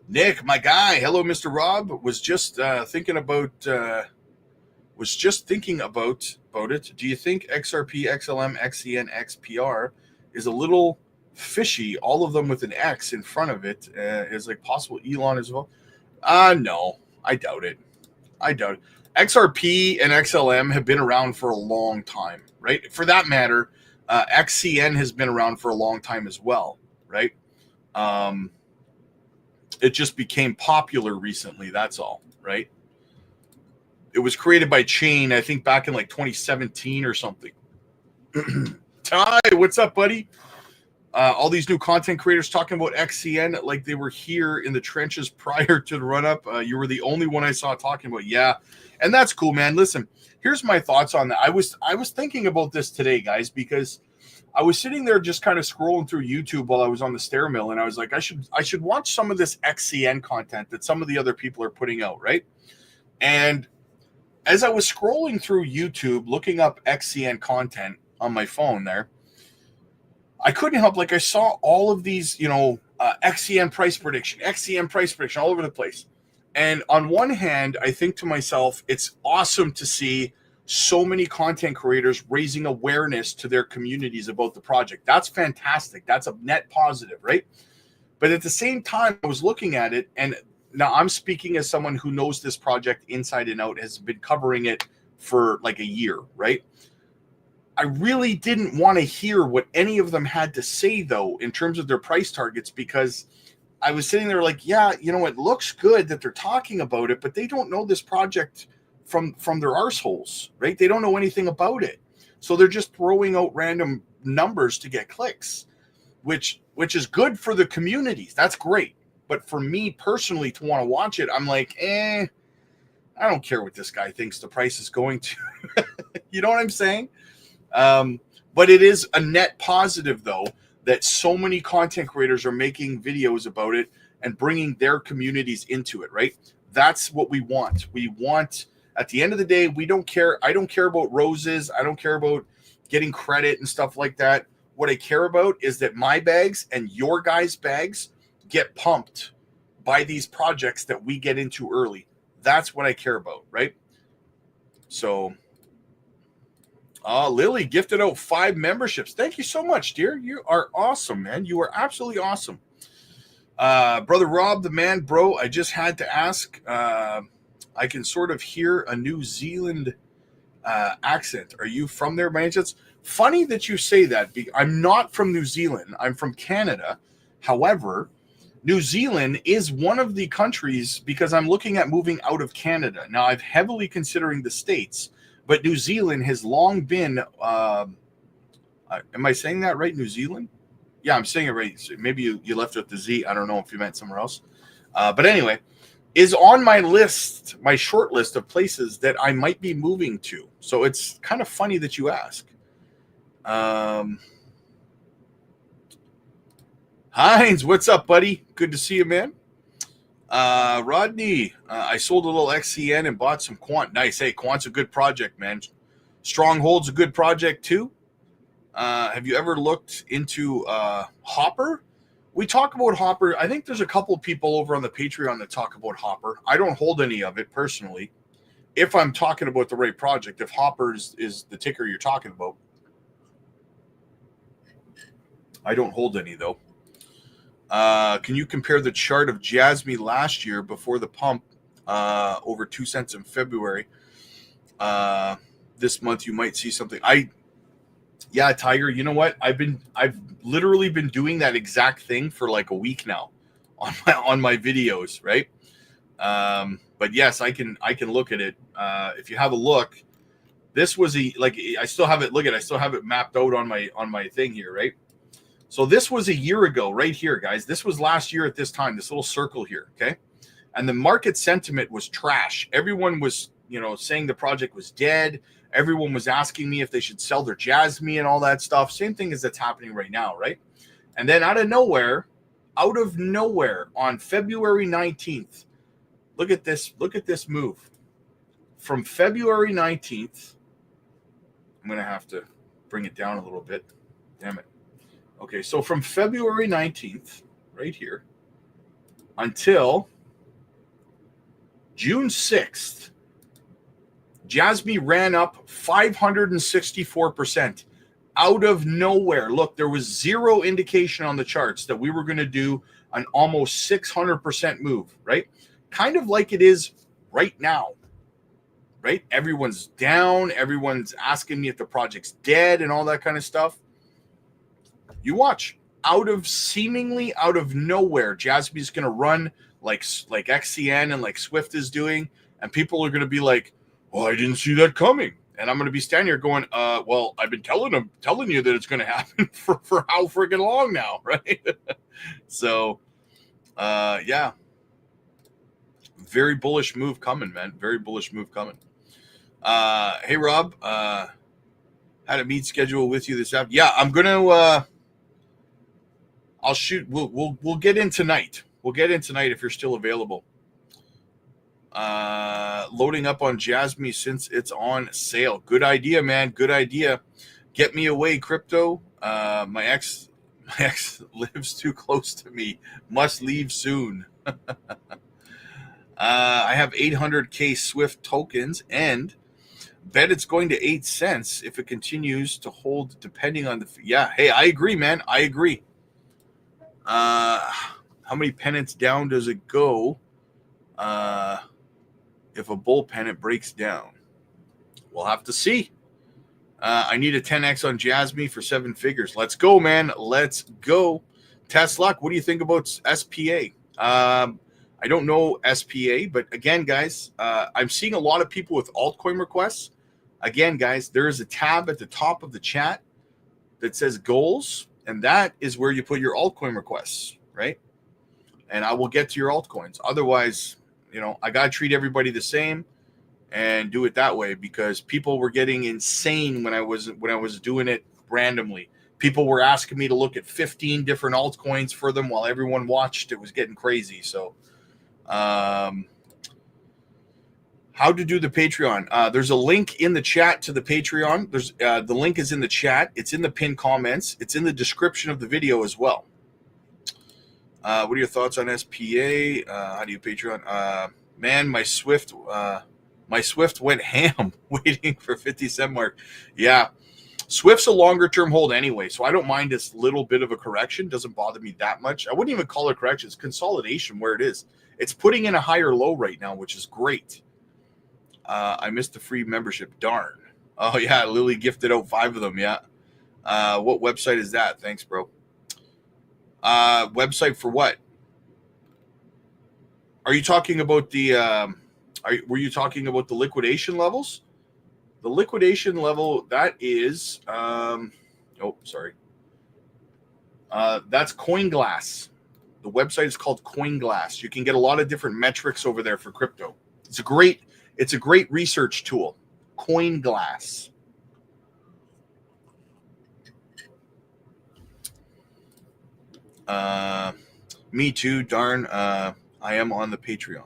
Nick, my guy. Hello, Mr. Rob. Was just thinking about it. Do you think XRP, XLM, XCN, XPR is a little fishy? All of them with an X in front of it is like possible Elon as well. No, I doubt it. XRP and XLM have been around for a long time, right? For that matter, XCN has been around for a long time as well, right? It just became popular recently. That's all, right? It was created by Chain, I think, back in like 2017 or something. Ty, what's up, buddy? All these new content creators talking about XCN like they were here in the trenches prior to the run-up. You were the only one I saw talking about. Yeah, and that's cool, man. Listen, here's my thoughts on that. I was thinking about this today, guys, because I was sitting there just kind of scrolling through YouTube while I was on the stair mill, and I was like, I should watch some of this XCN content that some of the other people are putting out, right? And as I was scrolling through YouTube, looking up XCN content on my phone there, I couldn't help, like, I saw all of these, XCN price prediction all over the place. And on one hand, I think to myself, it's awesome to see so many content creators raising awareness to their communities about the project. That's fantastic. That's a net positive, right? But at the same time, I was looking at it, and now I'm speaking as someone who knows this project inside and out, has been covering it for like a year, right? I really didn't want to hear what any of them had to say, though, in terms of their price targets, because I was sitting there like, yeah, it looks good that they're talking about it, but they don't know this project from their arseholes, right? They don't know anything about it. So they're just throwing out random numbers to get clicks, which is good for the communities. That's great. But for me personally to want to watch it, I'm like, I don't care what this guy thinks the price is going to. You know what I'm saying? But it is a net positive, though, that so many content creators are making videos about it and bringing their communities into it, right? That's what we want. We want, at the end of the day, we don't care. I don't care about roses. I don't care about getting credit and stuff like that. What I care about is that my bags and your guys' bags get pumped by these projects that we get into early. That's what I care about, right? So, Lily gifted out 5 memberships. Thank you so much, dear. You are awesome, man. You are absolutely awesome. Brother Rob, the man, bro, I just had to ask. I can sort of hear a New Zealand accent. Are you from there by any chance? Funny that you say that. I'm not from New Zealand. I'm from Canada. However, New Zealand is one of the countries, because I'm looking at moving out of Canada. Now, I'm heavily considering the States, but New Zealand has long been, am I saying that right, New Zealand? Yeah, I'm saying it right. So maybe you left out the Z. I don't know if you meant somewhere else. But anyway, is on my list, my short list of places that I might be moving to. So it's kind of funny that you ask. Heinz, what's up, buddy? Good to see you, man. Rodney, I sold a little XCN and bought some Quant. Nice. Hey, Quant's a good project, man. Stronghold's a good project, too. Have you ever looked into Hopper? We talk about Hopper. I think there's a couple of people over on the Patreon that talk about Hopper. I don't hold any of it personally. If I'm talking about the right project, if Hopper is the ticker you're talking about. I don't hold any, though. Can you compare the chart of JASMY last year before the pump over 2 cents in February? This month you might see something. Yeah, Tiger, you know what? I've literally been doing that exact thing for like a week now on my videos, right? But yes, I can look at it. If you have a look, this was I still have it. Look at it. I still have it mapped out on my thing here, right? So this was a year ago right here, guys. This was last year at this time, this little circle here, okay? And the market sentiment was trash. Everyone was saying the project was dead. Everyone was asking me if they should sell their JASMY and all that stuff. Same thing as that's happening right now, right? And then out of nowhere, on February 19th, look at this move. From February 19th, I'm going to have to bring it down a little bit. Damn it. Okay, so from February 19th, right here, until June 6th, JASMY ran up 564% out of nowhere. Look, there was zero indication on the charts that we were going to do an almost 600% move, right? Kind of like it is right now, right? Everyone's down. Everyone's asking me if the project's dead and all that kind of stuff. You watch. Seemingly out of nowhere, JASMY is going to run like XCN and like Swift is doing, and people are going to be like, well, I didn't see that coming. And I'm going to be standing here going, well, I've been telling you that it's going to happen for how freaking long now, right? So, yeah. Very bullish move coming, man. Very bullish move coming. Hey, Rob, had a meet schedule with you this afternoon. Yeah, I'm going to, I'll shoot. We'll get in tonight. We'll get in tonight if you're still available. Loading up on JASMY since it's on sale. Good idea, man. Good idea. Get me away, crypto. My ex lives too close to me. Must leave soon. I have 800K Swift tokens and bet it's going to 8 cents if it continues to hold, depending on the. Yeah. Hey, I agree, man. I agree. How many pennants down does it go? If a bull pennant breaks down, we'll have to see. I need a 10x on JASMY for 7 figures. Let's go, man. Let's go. Tesla, what do you think about SPA? I don't know SPA, but again, guys, I'm seeing a lot of people with altcoin requests. Again, guys, there is a tab at the top of the chat that says goals, and that is where you put your altcoin requests, right? And I will get to your altcoins. Otherwise, I got to treat everybody the same and do it that way, because people were getting insane when I was doing it randomly. People were asking me to look at 15 different altcoins for them while everyone watched. It was getting crazy. So, how to do the Patreon? There's a link in the chat to the Patreon. There's the link is in the chat. It's in the pinned comments. It's in the description of the video as well. What are your thoughts on SPA? How do you Patreon? Man, my Swift went ham waiting for 50 cent mark. Yeah, Swift's a longer term hold anyway, so I don't mind this little bit of a correction. Doesn't bother me that much. I wouldn't even call it correction. It's consolidation where it is. It's putting in a higher low right now, which is great. I missed the free membership. Darn. Oh yeah, Lily gifted out 5 of them. Yeah. What website is that? Thanks, bro. Website for what? Are you talking about the were you talking about the liquidation levels? The liquidation level, that is sorry. That's CoinGlass. The website is called CoinGlass. You can get a lot of different metrics over there for crypto. It's a great research tool. CoinGlass. Me too, darn. I am on the Patreon.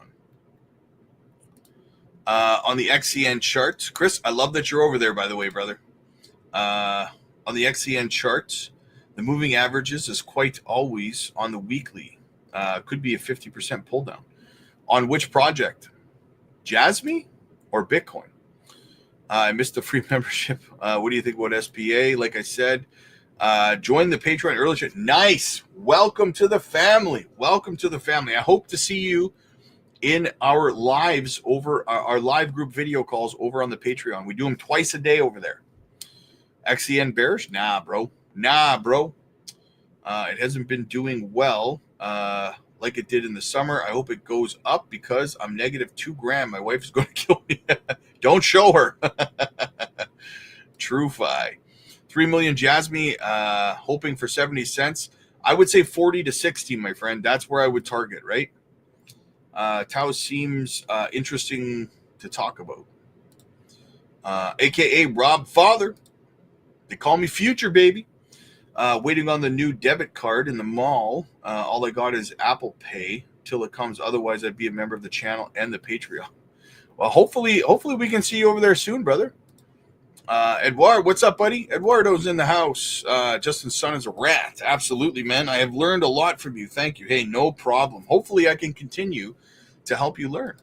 On the XCN chart, Chris, I love that you're over there, by the way, brother. On the XCN chart, the moving averages is quite always on the weekly. Could be a 50% pull down. On which project? JASMY or Bitcoin? I missed the free membership. What do you think about SPA? Like I said, join the Patreon early. Nice. Welcome to the family. Welcome to the family. I hope to see you in our lives over our live group video calls over on the Patreon. We do them twice a day over there. XCN bearish? Nah, bro. It hasn't been doing well like it did in the summer. I hope it goes up because I'm negative 2 gram. My wife is going to kill me. Don't show her. TrueFi. 3 million JASMY, hoping for 70 cents. I would say 40 to 60, my friend. That's where I would target, right? Tau seems interesting to talk about. AKA Rob Father. They call me Future, baby. Waiting on the new debit card in the mall. All I got is Apple Pay till it comes. Otherwise, I'd be a member of the channel and the Patreon. Well, hopefully we can see you over there soon, brother. Eduard, what's up, buddy? Eduardo's in the house. Justin's son is a rat. Absolutely, man. I have learned a lot from you. Thank you. Hey, no problem. Hopefully, I can continue to help you learn.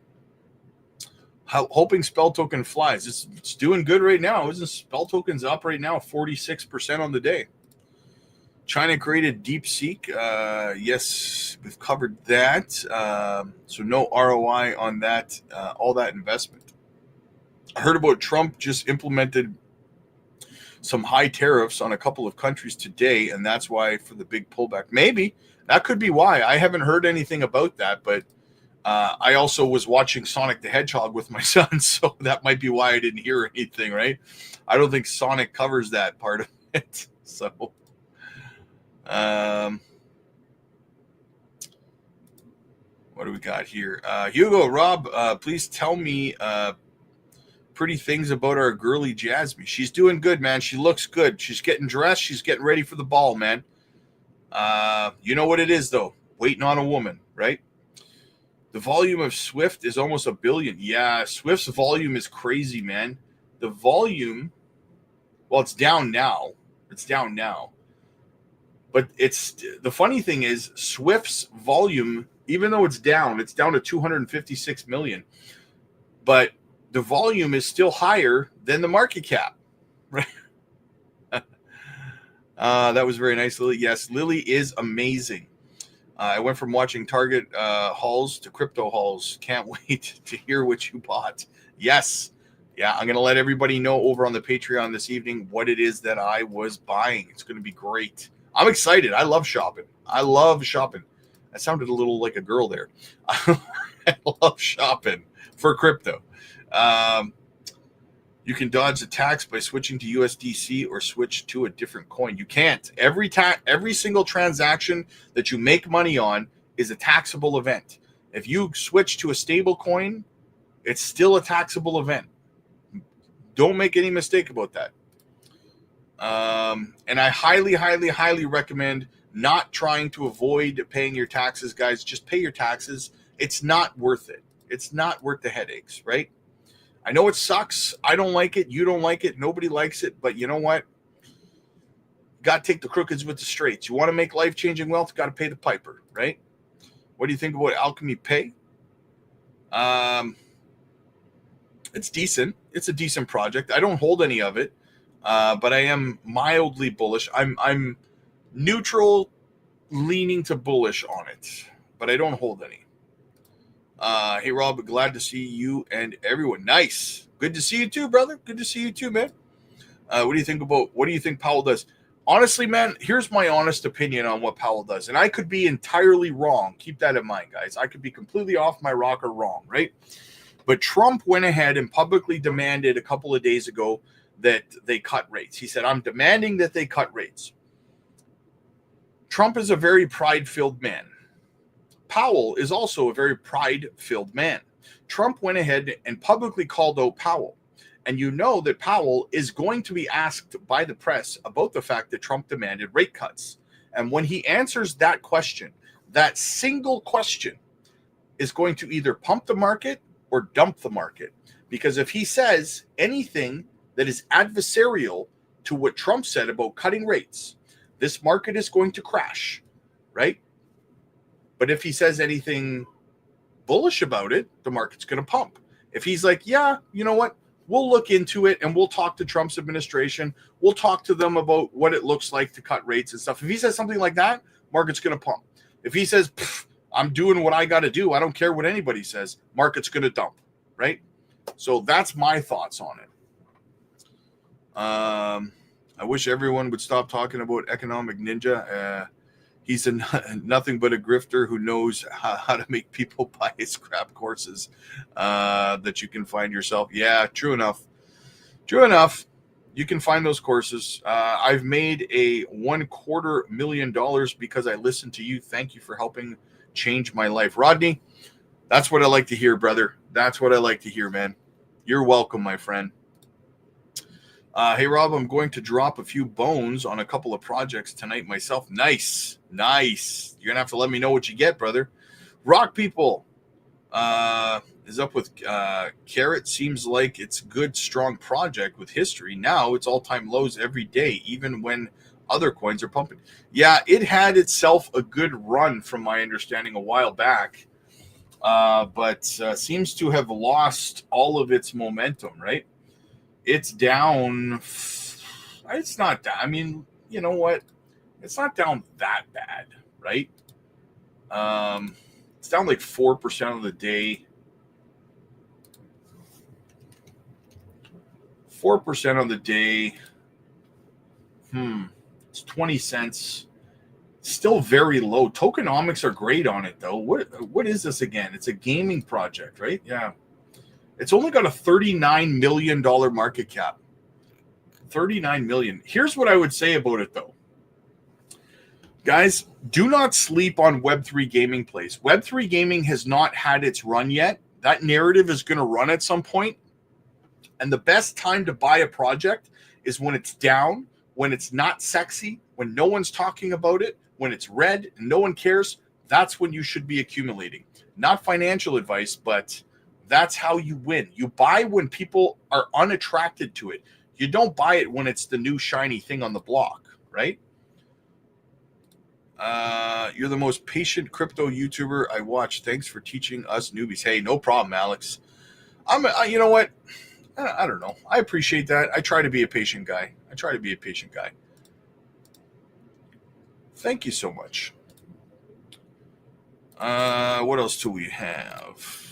Hoping Spell Token flies. It's doing good right now. Isn't Spell Token's up right now, 46% on the day? China created DeepSeek. Yes, we've covered that. So no ROI on that, all that investment. I heard about Trump just implemented some high tariffs on a couple of countries today, and that's why for the big pullback. Maybe that could be why. I haven't heard anything about that, but I also was watching Sonic the Hedgehog with my son, so that might be why I didn't hear anything, right? I don't think Sonic covers that part of it. So, what do we got here? Hugo, Rob, please tell me pretty things about our girly Jasmy. She's doing good, man. She looks good. She's getting dressed. She's getting ready for the ball, man. You know what it is, though? Waiting on a woman, right? The volume of Swift is almost 1 billion. Yeah, Swift's volume is crazy, man. The volume, well, it's down now. It's down now. But the funny thing is Swift's volume, even though it's down to 256 million. But the volume is still higher than the market cap, right? That was very nice, Lily. Yes, Lily is amazing. I went from watching Target hauls to crypto hauls. Can't wait to hear what you bought. Yes. Yeah, I'm going to let everybody know over on the Patreon this evening what it is that I was buying. It's going to be great. I'm excited. I love shopping. I sounded a little like a girl there. I love shopping for crypto. You can dodge the tax by switching to USDC or switch to a different coin. You can't. Every single transaction that you make money on is a taxable event. If you switch to a stable coin, it's still a taxable event. Don't make any mistake about that. And I highly, highly, highly recommend not trying to avoid paying your taxes, guys. Just pay your taxes. It's not worth it. It's not worth the headaches, right? I know it sucks. I don't like it. You don't like it. Nobody likes it. But you know what? Got to take the crookeds with the straights. You want to make life-changing wealth, got to pay the piper, right? What do you think about Alchemy Pay? It's decent. It's a decent project. I don't hold any of it, but I am mildly bullish. I'm neutral, leaning to bullish on it, but I don't hold any. Hey, Rob, glad to see you and everyone. Nice. Good to see you too, brother. Good to see you too, man. What do you think Powell does? Honestly, man, here's my honest opinion on what Powell does. And I could be entirely wrong. Keep that in mind, guys. I could be completely off my rocker wrong, right? But Trump went ahead and publicly demanded a couple of days ago that they cut rates. He said, I'm demanding that they cut rates. Trump is a very pride-filled man. Powell is also a very pride-filled man. Trump went ahead and publicly called out Powell. And you know that Powell is going to be asked by the press about the fact that Trump demanded rate cuts. And when he answers that question, that single question is going to either pump the market or dump the market. Because if he says anything that is adversarial to what Trump said about cutting rates, this market is going to crash, right? But if he says anything bullish about it, the market's going to pump. If he's like, yeah, you know what? We'll look into it and we'll talk to Trump's administration. We'll talk to them about what it looks like to cut rates and stuff. If he says something like that, market's going to pump. If he says, I'm doing what I got to do, I don't care what anybody says, market's going to dump, right? So that's my thoughts on it. I wish everyone would stop talking about Economic Ninja. He's nothing but a grifter who knows how to make people buy his crap courses that you can find yourself. Yeah, true enough. True enough. You can find those courses. I've made a $250,000 because I listened to you. Thank you for helping change my life. Rodney, that's what I like to hear, brother. That's what I like to hear, man. You're welcome, my friend. Hey, Rob, I'm going to drop a few bones on a couple of projects tonight myself. Nice. Nice. You're going to have to let me know what you get, brother. Rock People is up with Carrot. Seems like it's good, strong project with history. Now it's all-time lows every day, even when other coins are pumping. Yeah, it had itself a good run from my understanding a while back, but seems to have lost all of its momentum, right? It's down. It's not down. I mean, you know what? It's not down that bad, right? It's down like 4% of the day. 4% on the day. It's 20 cents. Still very low. Tokenomics are great on it, though. What is this again? It's a gaming project, right? Yeah. It's only got a $39 million market cap. 39 million. Here's what I would say about it, though. Guys, do not sleep on Web3 gaming plays. Web3 gaming has not had its run yet. That narrative is going to run at some point. And the best time to buy a project is when it's down, when it's not sexy, when no one's talking about it, when it's red and no one cares. That's when you should be accumulating. Not financial advice, but that's how you win. You buy when people are unattracted to it. You don't buy it when it's the new shiny thing on the block, right? You're the most patient crypto YouTuber I watch. Thanks for teaching us newbies. Hey, no problem, Alex. You know what? I don't know. I appreciate that. I try to be a patient guy. Thank you so much. What else do we have?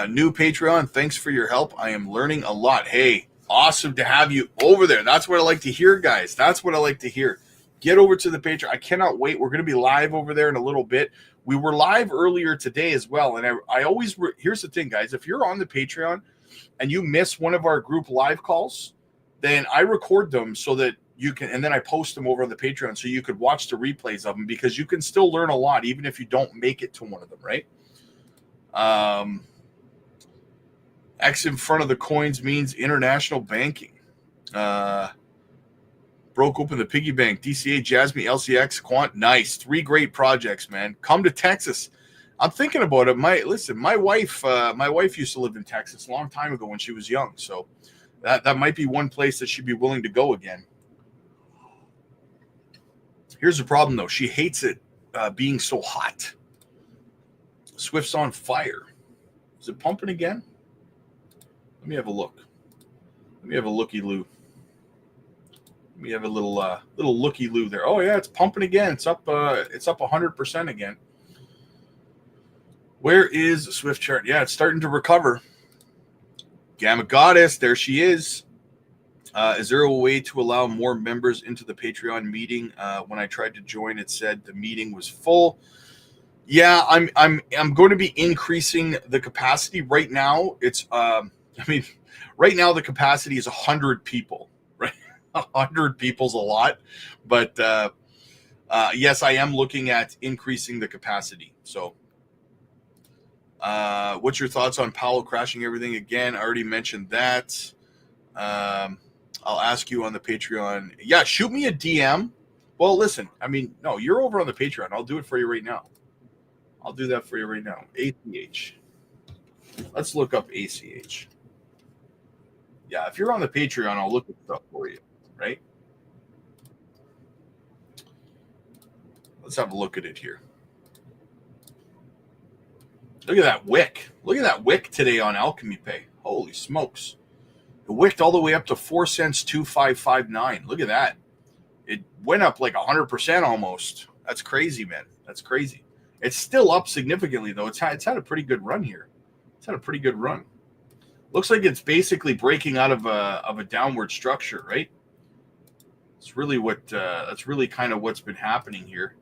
New Patreon, thanks for your help. I am learning a lot. Hey, awesome to have you over there. That's what I like to hear, guys. That's what I like to hear. Get over to the Patreon. I cannot wait. We're going to be live over there in a little bit. We were live earlier today as well. And I always, here's the thing, guys. If you're on the Patreon and you miss one of our group live calls, then I record them so that you can, and then I post them over on the Patreon so you could watch the replays of them, because you can still learn a lot even if you don't make it to one of them, right? X in front of the coins means international banking. Broke open the piggy bank. DCA, JASMY, LCX, Quant. Nice. 3 great projects, man. Come to Texas. I'm thinking about it. My wife used to live in Texas a long time ago when she was young. So that might be one place that she'd be willing to go again. Here's the problem, though. She hates it being so hot. Swift's on fire. Is it pumping again? Let me have a look. Let me have a looky-loo. Let me have a little looky-loo there. Oh yeah, it's pumping again. It's up 100% again. Where is the Swift chart? Yeah, it's starting to recover. Gamma Goddess, there she is. Is there a way to allow more members into the Patreon meeting? When I tried to join, it said the meeting was full. Yeah, I'm going to be increasing the capacity. Right now, right now the capacity is 100 people. Right, 100 people's a lot, but yes, I am looking at increasing the capacity. So, what's your thoughts on Powell crashing everything again? I already mentioned that. I'll ask you on the Patreon. Yeah, shoot me a DM. Well, listen, no, you're over on the Patreon. I'll do it for you right now. I'll do that for you right now. ACH. Let's look up ACH. Yeah, if you're on the Patreon, I'll look at stuff for you, right? Let's have a look at it here. Look at that wick. Look at that wick today on Alchemy Pay. Holy smokes. It wicked all the way up to 4 cents, 2559. Look at that. It went up like 100% almost. That's crazy, man. That's crazy. It's still up significantly, though. It's had a pretty good run here. It's had a pretty good run. Looks like it's basically breaking out of a downward structure, right? It's really that's really kind of what's been happening here.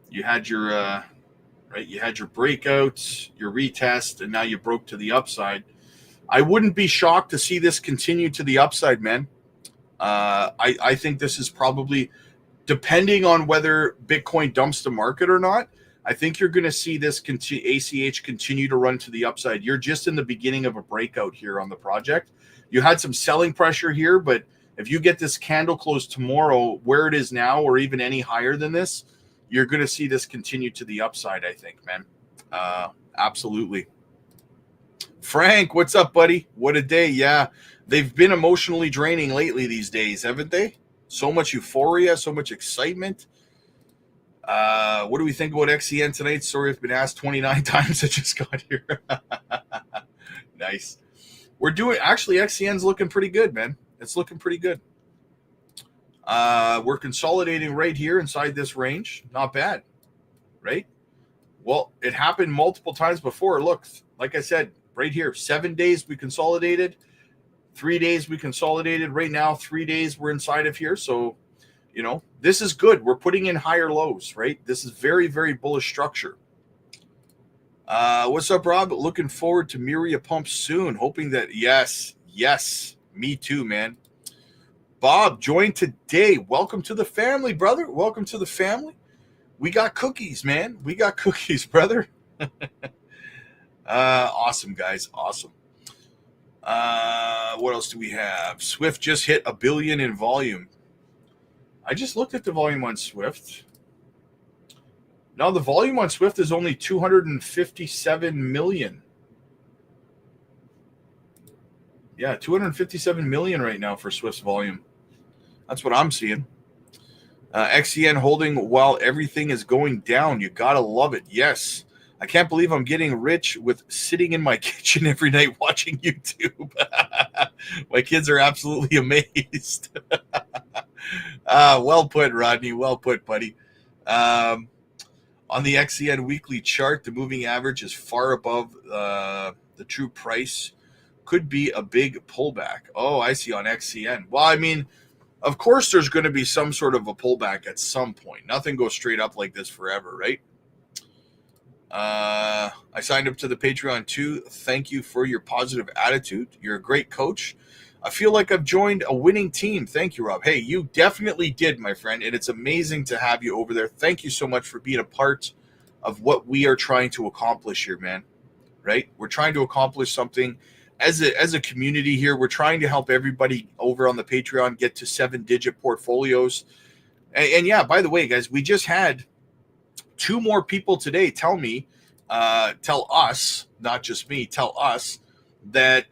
You had your right, you had your breakouts, your retest, and now you broke to the upside. I wouldn't be shocked to see this continue to the upside, man. I think this is probably, depending on whether Bitcoin dumps the market or not, I think you're going to see this ACH continue to run to the upside. You're just in the beginning of a breakout here on the project. You had some selling pressure here, but if you get this candle close tomorrow where it is now or even any higher than this, you're going to see this continue to the upside, I think, man. Absolutely. Frank, what's up, buddy? What a day. Yeah, they've been emotionally draining lately these days, haven't they? So much euphoria, so much excitement. What do we think about XCN tonight? Sorry, I've been asked 29 times. I just got here. Nice. We're doing, actually, XCN's looking pretty good, man. It's looking pretty good. We're consolidating right here inside this range. Not bad, right? Well, it happened multiple times before. Look, like I said, right here, 7 days we consolidated. 3 days we consolidated. Right now, 3 days we're inside of here. So, you know, this is good. We're putting in higher lows, right? This is very, very bullish structure. What's up, Rob? Looking forward to Miria pump soon. Hoping that, yes, me too, man. Bob, join today. Welcome to the family, brother. Welcome to the family. We got cookies, man. We got cookies, brother. Awesome, guys. Awesome. What else do we have? Swift just hit 1 billion in volume. I just looked at the volume on Swift. Now the volume on Swift is only 257 million. Yeah, 257 million right now for Swift's volume. That's what I'm seeing. XCN holding while everything is going down. You gotta love it. Yes. I can't believe I'm getting rich with sitting in my kitchen every night watching YouTube. My kids are absolutely amazed. Well put, Rodney. Well put, buddy. On the XCN weekly chart, the moving average is far above the true price. Could be a big pullback. Oh, I see on XCN. Well, I mean, of course there's going to be some sort of a pullback at some point. Nothing goes straight up like this forever, right? I signed up to the Patreon too. Thank you for your positive attitude. You're a great coach. I feel like I've joined a winning team. Thank you, Rob. Hey, you definitely did, my friend. And it's amazing to have you over there. Thank you so much for being a part of what we are trying to accomplish here, man. Right? We're trying to accomplish something as a community here. We're trying to help everybody over on the Patreon get to 7-digit portfolios. And yeah, by the way, guys, we just had 2 more people today tell us, not just me, tell us that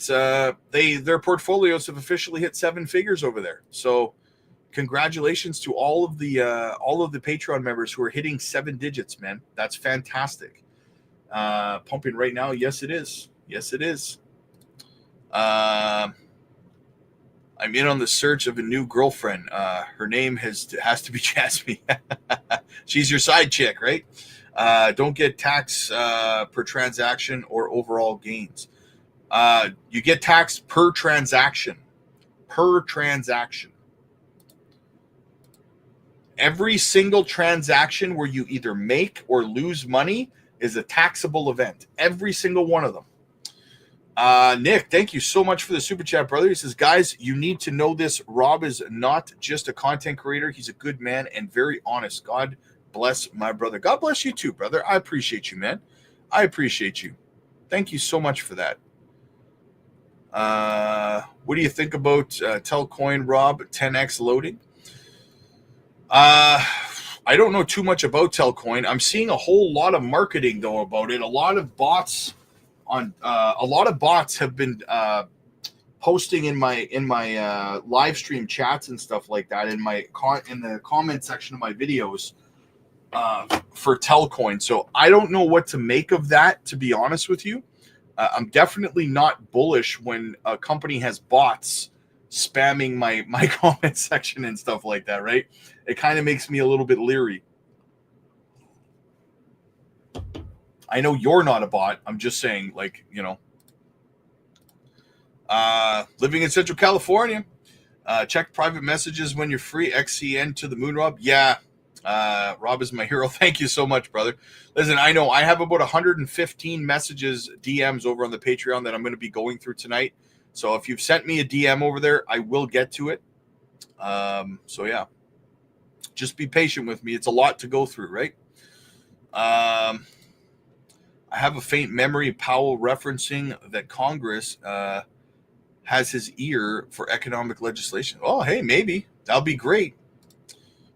their portfolios have officially hit 7 figures over there. So congratulations to all of the Patreon members who are hitting 7 digits, man. That's fantastic. Pumping right now. Yes, it is. Yes, it is. I'm in on the search of a new girlfriend. Her name has to be Jasmy. She's your side chick, right? Don't get tax per transaction or overall gains. You get taxed per transaction. Per transaction. Every single transaction where you either make or lose money is a taxable event. Every single one of them. Nick, thank you so much for the super chat, brother. He says, guys, you need to know this. Rob is not just a content creator. He's a good man and very honest. God bless my brother. God bless you too, brother. I appreciate you, man. I appreciate you. Thank you so much for that. What do you think about Telcoin, Rob, 10x loading? I don't know too much about Telcoin. I'm seeing a whole lot of marketing, though, about it. A lot of bots have been posting in my live stream chats and stuff like that in the comment section of my videos for Telcoin. So I don't know what to make of that, to be honest with you. I'm definitely not bullish when a company has bots spamming my comment section and stuff like that, right? It kind of makes me a little bit leery. I know you're not a bot. I'm just saying, like, you know. Living in Central California. Check private messages when you're free. XCN to the moon, Rob. Yeah. Rob is my hero. Thank you so much, brother. Listen, I know I have about 115 messages, DMs over on the Patreon that I'm going to be going through tonight. So if you've sent me a DM over there, I will get to it. So yeah, just be patient with me. It's a lot to go through, right? I have a faint memory Powell referencing that Congress has his ear for economic legislation. Oh, hey, maybe. That'll be great.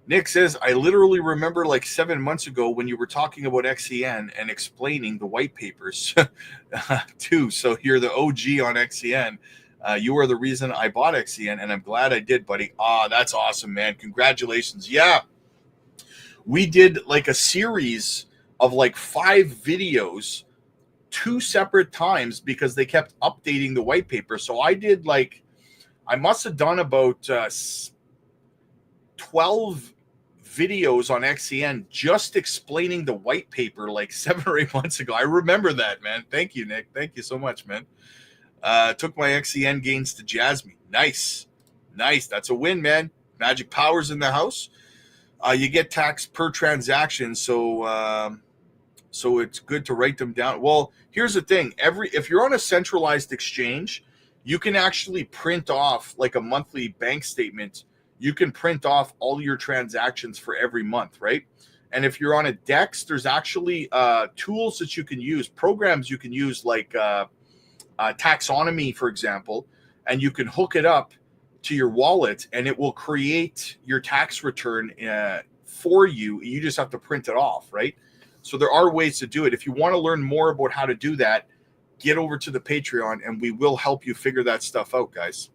Nick says, I literally remember like 7 months ago when you were talking about XCN and explaining the white papers too. So you're the OG on XCN. You are the reason I bought XCN, and I'm glad I did, buddy. That's awesome, man. Congratulations. Yeah. We did like a series of like 5 videos 2 separate times because they kept updating the white paper. So I did like, I must have done about 12 videos on XCN just explaining the white paper like 7 or 8 months ago. I remember that, man. Thank you, Nick. Thank you so much, man. Took my XCN gains to JASMY. Nice. That's a win, man. Magic Power's in the house. You get taxed per transaction, so it's good to write them down. Well, here's the thing. If you're on a centralized exchange, you can actually print off like a monthly bank statement. You can print off all your transactions for every month, right? And if you're on a DEX, there's actually tools that you can use, programs you can use like Taxonomy, for example, and you can hook it up to your wallet and it will create your tax return for you. You just have to print it off, right? So there are ways to do it. If you want to learn more about how to do that, get over to the Patreon and we will help you figure that stuff out, guys.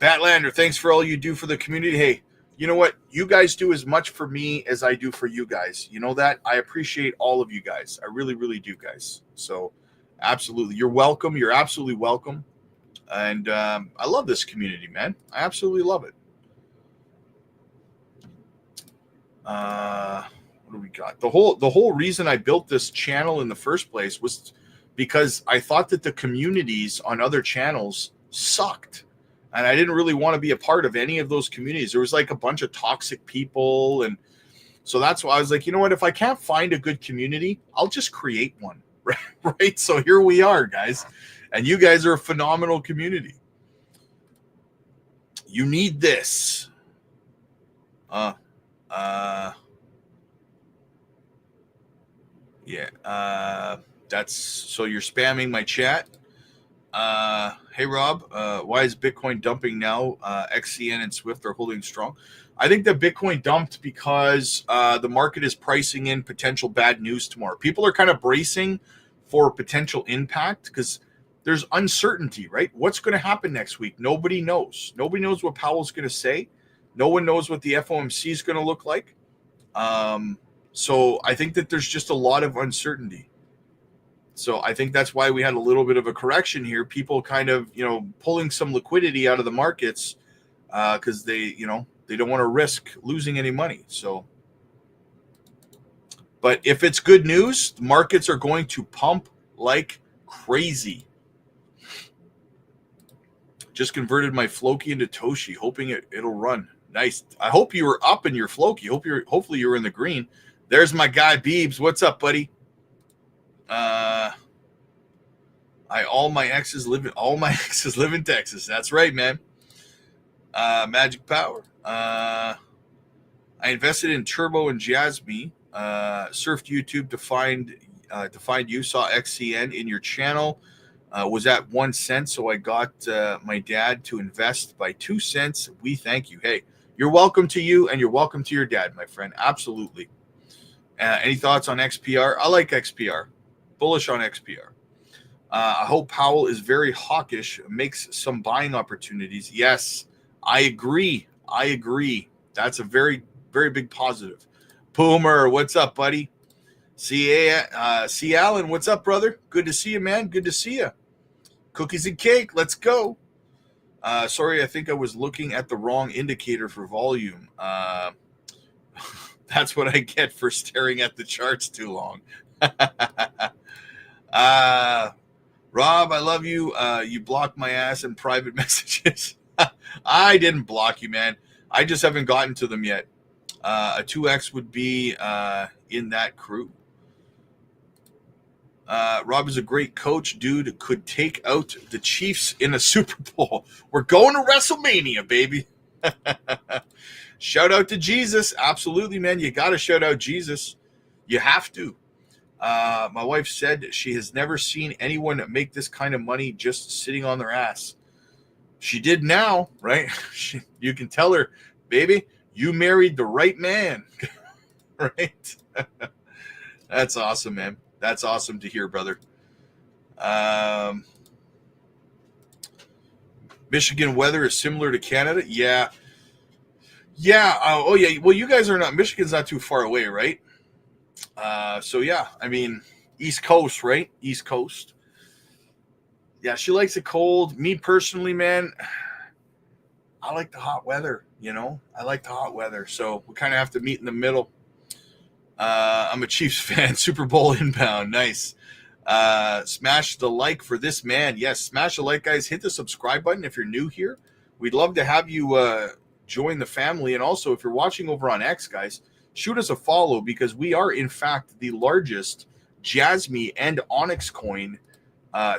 Batlander, thanks for all you do for the community. Hey, you know what? You guys do as much for me as I do for you guys. You know that? I appreciate all of you guys. I really, really do, guys. So absolutely. You're welcome. You're absolutely welcome. And I love this community, man. I absolutely love it. What do we got? The whole reason I built this channel in the first place was because I thought that the communities on other channels sucked. And I didn't really want to be a part of any of those communities. There was like a bunch of toxic people. And so that's why I was like, you know what? If I can't find a good community, I'll just create one. Right? So here we are, guys. And you guys are a phenomenal community. You need this. Yeah. That's so you're spamming my chat. Hey Rob, why is Bitcoin dumping now? XCN and Swift are holding strong. I think that Bitcoin dumped because the market is pricing in potential bad news tomorrow. People are kind of bracing for potential impact because there's uncertainty, right? What's going to happen next week? Nobody knows. Nobody knows what Powell's going to say. No one knows what the FOMC is going to look like. So I think that there's just a lot of uncertainty. So I think that's why we had a little bit of a correction here. People kind of, pulling some liquidity out of the markets because they don't want to risk losing any money. So, but if it's good news, the markets are going to pump like crazy. Just converted my Floki into Toshi, hoping it'll run. Nice. I hope you were up in your Floki. Hopefully you were in the green. There's my guy Beebs. What's up, buddy? All my exes live in Texas. That's right, man. Magic Power. I invested in Turbo and JASMY. Surfed YouTube to find you. Saw XCN in your channel. Was at 1 cent, so I got my dad to invest by 2 cents. We thank you. Hey, you're welcome to you, and you're welcome to your dad, my friend. Absolutely. Any thoughts on XPR? I like XPR. Bullish on XPR. I hope Powell is very hawkish, makes some buying opportunities. Yes, I agree. That's a very, very big positive. Poomer, what's up, buddy? C. Allen, what's up, brother? Good to see you, man. Good to see you. Cookies and cake, let's go. Sorry, I think I was looking at the wrong indicator for volume. That's what I get for staring at the charts too long. Rob, I love you. You blocked my ass in private messages. I didn't block you, man. I just haven't gotten to them yet. A 2X would be in that crew. Rob is a great coach, dude. Could take out the Chiefs in a Super Bowl. We're going to WrestleMania, baby. Shout out to Jesus. Absolutely, man. You got to shout out Jesus. You have to. My wife said she has never seen anyone make this kind of money just sitting on their ass. She did now, right? You can tell her, baby, you married the right man, right? That's awesome, man. That's awesome to hear, brother. Michigan weather is similar to Canada. Yeah. Oh, yeah. Well, you guys are not. Michigan's not too far away, right? So yeah, I mean, East Coast, right? East Coast. Yeah, she likes it cold. Me personally, man, I like the hot weather. I like the hot weather. So we kind of have to meet in the middle. I'm a Chiefs fan. Super Bowl inbound. Nice. Smash the like for this man. Yes, smash the like, guys. Hit the subscribe button if you're new here. We'd love to have you join the family. And also, if you're watching over on X, guys, shoot us a follow because we are, in fact, the largest JASMY and Onyx coin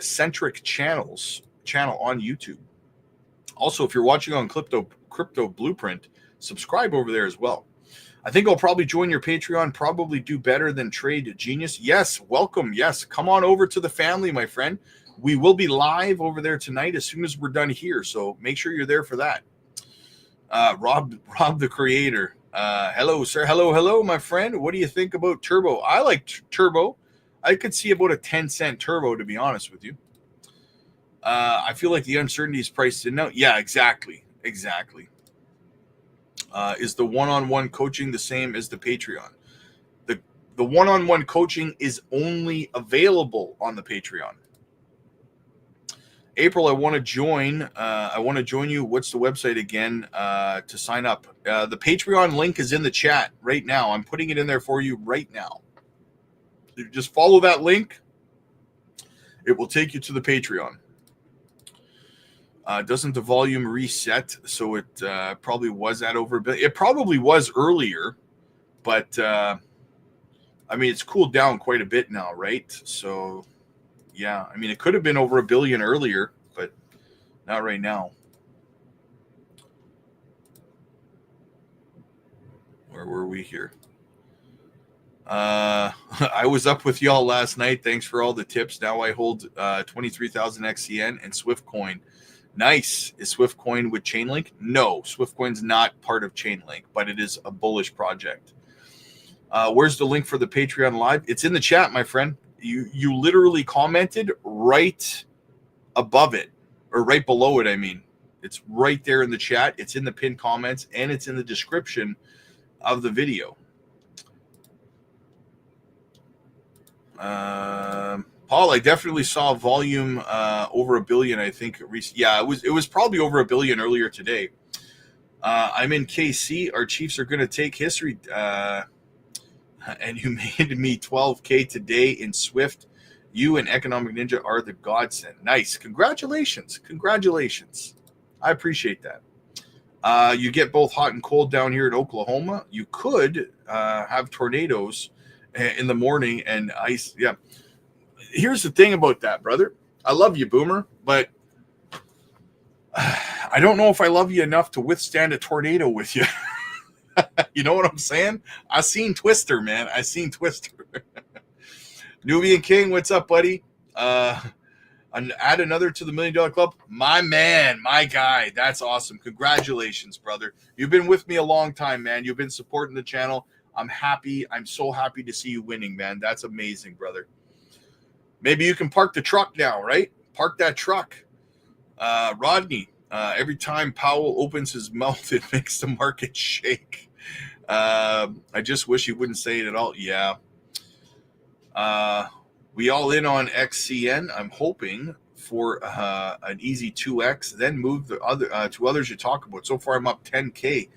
centric channel on YouTube. Also, if you're watching on Crypto Blueprint, subscribe over there as well. I think I'll probably join your Patreon, probably do better than Trade Genius. Yes, welcome. Yes, come on over to the family, my friend. We will be live over there tonight as soon as we're done here, so make sure you're there for that. Rob the creator. Hello, sir. Hello, my friend. What do you think about Turbo? I like Turbo. I could see about a 10-cent Turbo, to be honest with you. I feel like the uncertainty is priced in now. Yeah, exactly. Is the one-on-one coaching the same as the Patreon? The one-on-one coaching is only available on the Patreon. April, I want to join. You. What's the website again to sign up? The Patreon link is in the chat right now. I'm putting it in there for you right now. You just follow that link. It will take you to the Patreon. Doesn't the volume reset? So it probably was at over a billion. It probably was earlier, but I mean, it's cooled down quite a bit now, right? So, yeah, I mean, it could have been over a billion earlier, but not right now. Where were we here? I was up with y'all last night. Thanks for all the tips. Now I hold 23,000 XCN and Swift coin. Nice. Is Swift coin with Chainlink? No, Swift coin's not part of Chainlink, but it is a bullish project. Where's the link for the Patreon live? It's in the chat, my friend. You literally commented right above it, or right below it, I mean. It's right there in the chat. It's in the pinned comments, and it's in the description of the video. Paul, I definitely saw volume over a billion, I think. Yeah, it was probably over a billion earlier today. I'm in KC. Our Chiefs are going to take history. And you made me 12K today in Swift. You and Economic Ninja are the godsend. Nice. Congratulations. I appreciate that. You get both hot and cold down here in Oklahoma. You could have tornadoes in the morning and ice. Yeah. Here's the thing about that, brother. I love you, Boomer, but I don't know if I love you enough to withstand a tornado with you. You know what I'm saying? I seen Twister, man. Nubian King, what's up, buddy? Add another to the $1 Million Club. My man, my guy. That's awesome. Congratulations, brother. You've been with me a long time, man. You've been supporting the channel. I'm happy. I'm so happy to see you winning, man. That's amazing, brother. Maybe you can park the truck now, right? Park that truck. Rodney, every time Powell opens his mouth, it makes the market shake. I just wish he wouldn't say it at all. Yeah. We all in on XCN. I'm hoping for an easy 2x, then move the other to others you talk about. So far, I'm up 10K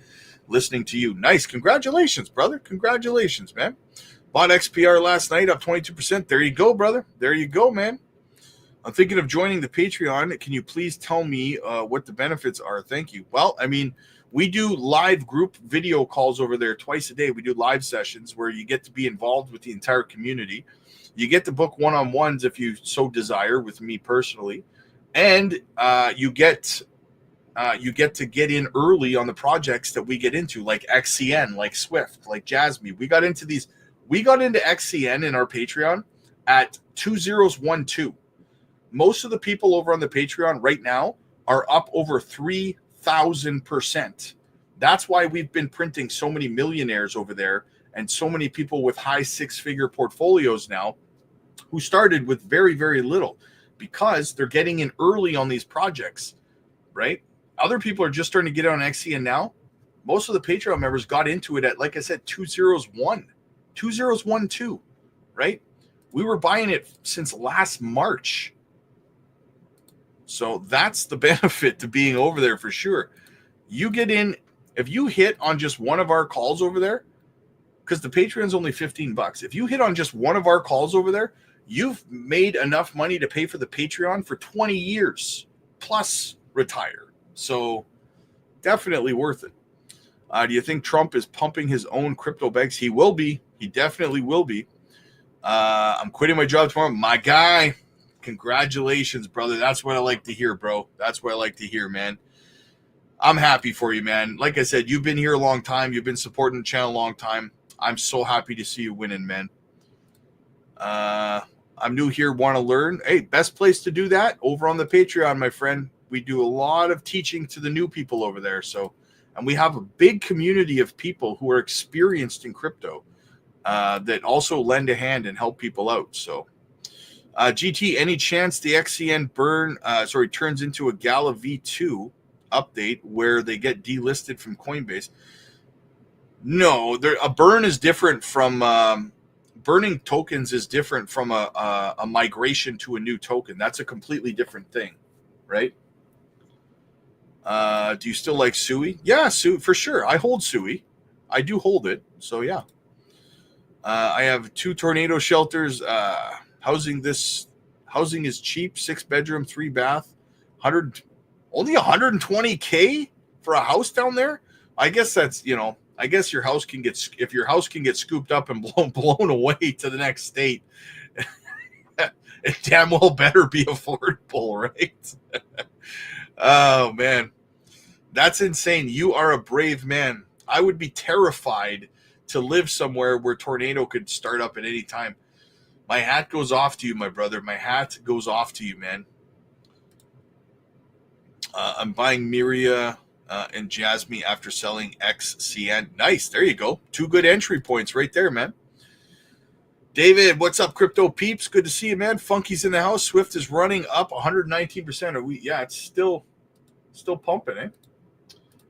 listening to you. Nice. Congratulations, brother. Congratulations, man. Bought XPR last night, up 22%. There you go, brother. There you go, man. I'm thinking of joining the Patreon. Can you please tell me what the benefits are? Thank you. Well, I mean, we do live group video calls over there twice a day. We do live sessions where you get to be involved with the entire community. You get to book one-on-ones if you so desire with me personally. And you get to get in early on the projects that we get into, like XCN, like Swift, like JASMY. We got into these We got into XCN in our Patreon at 2012. Most of the people over on the Patreon right now are up over 3,000%. That's why we've been printing so many millionaires over there and so many people with high six-figure portfolios now who started with very, very little because they're getting in early on these projects, right? Other people are just starting to get on XCN now. Most of the Patreon members got into it at, like I said, 2012, right? We were buying it since last March. So that's the benefit to being over there for sure. You get in, if you hit on just one of our calls over there, because the Patreon's only $15. If you hit on just one of our calls over there, you've made enough money to pay for the Patreon for 20 years plus retire. So definitely worth it. Do you think Trump is pumping his own crypto banks? He will be. He definitely will be. I'm quitting my job tomorrow. My guy, congratulations, brother. That's what I like to hear, bro. That's what I like to hear, man. I'm happy for you, man. Like I said, you've been here a long time. You've been supporting the channel a long time. I'm so happy to see you winning, man. I'm new here, want to learn. Hey, best place to do that over on the Patreon, my friend. We do a lot of teaching to the new people over there. So, and we have a big community of people who are experienced in crypto that also lend a hand and help people out. So, GT, any chance the XCN turns into a Gala V2 update where they get delisted from Coinbase? No, a burn is different from burning tokens is different from a migration to a new token. That's a completely different thing, right? Do you still like SUI? Yeah, SUI for sure. I hold SUI. I do hold it. So yeah. I have 2 tornado shelters. Housing is cheap. 6-bedroom, 3-bath. Only $120K for a house down there. I guess that's, I guess your house can get scooped up and blown away to the next state. It damn well better be affordable, right? Oh man, that's insane. You are a brave man. I would be terrified to live somewhere where tornado could start up at any time. My hat goes off to you, my brother. My hat goes off to you, man. I'm buying Miria and JASMY after selling XCN. Nice. There you go. 2 good entry points right there, man. David, what's up, crypto peeps? Good to see you, man. Funky's in the house. Swift is running up 119%. Yeah, it's still pumping, eh?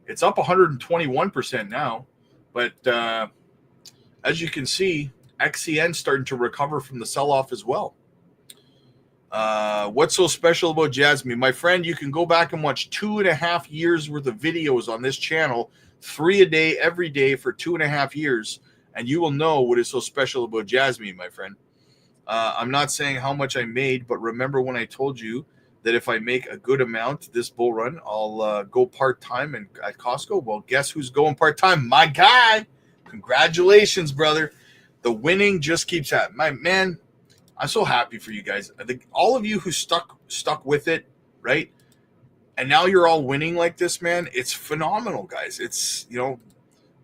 It's up 121% now. But as you can see, XCN starting to recover from the sell-off as well. What's so special about JASMY? My friend, you can go back and watch 2.5 years worth of videos on this channel, 3 a day, every day for 2.5 years, and you will know what is so special about JASMY, my friend. I'm not saying how much I made, but remember when I told you that if I make a good amount this bull run, I'll go part-time at Costco? Well, guess who's going part-time? My guy! Congratulations, brother. The winning just keeps happening. My man, I'm so happy for you guys. I think all of you who stuck with it, right? And now you're all winning like this, man. It's phenomenal, guys. It's,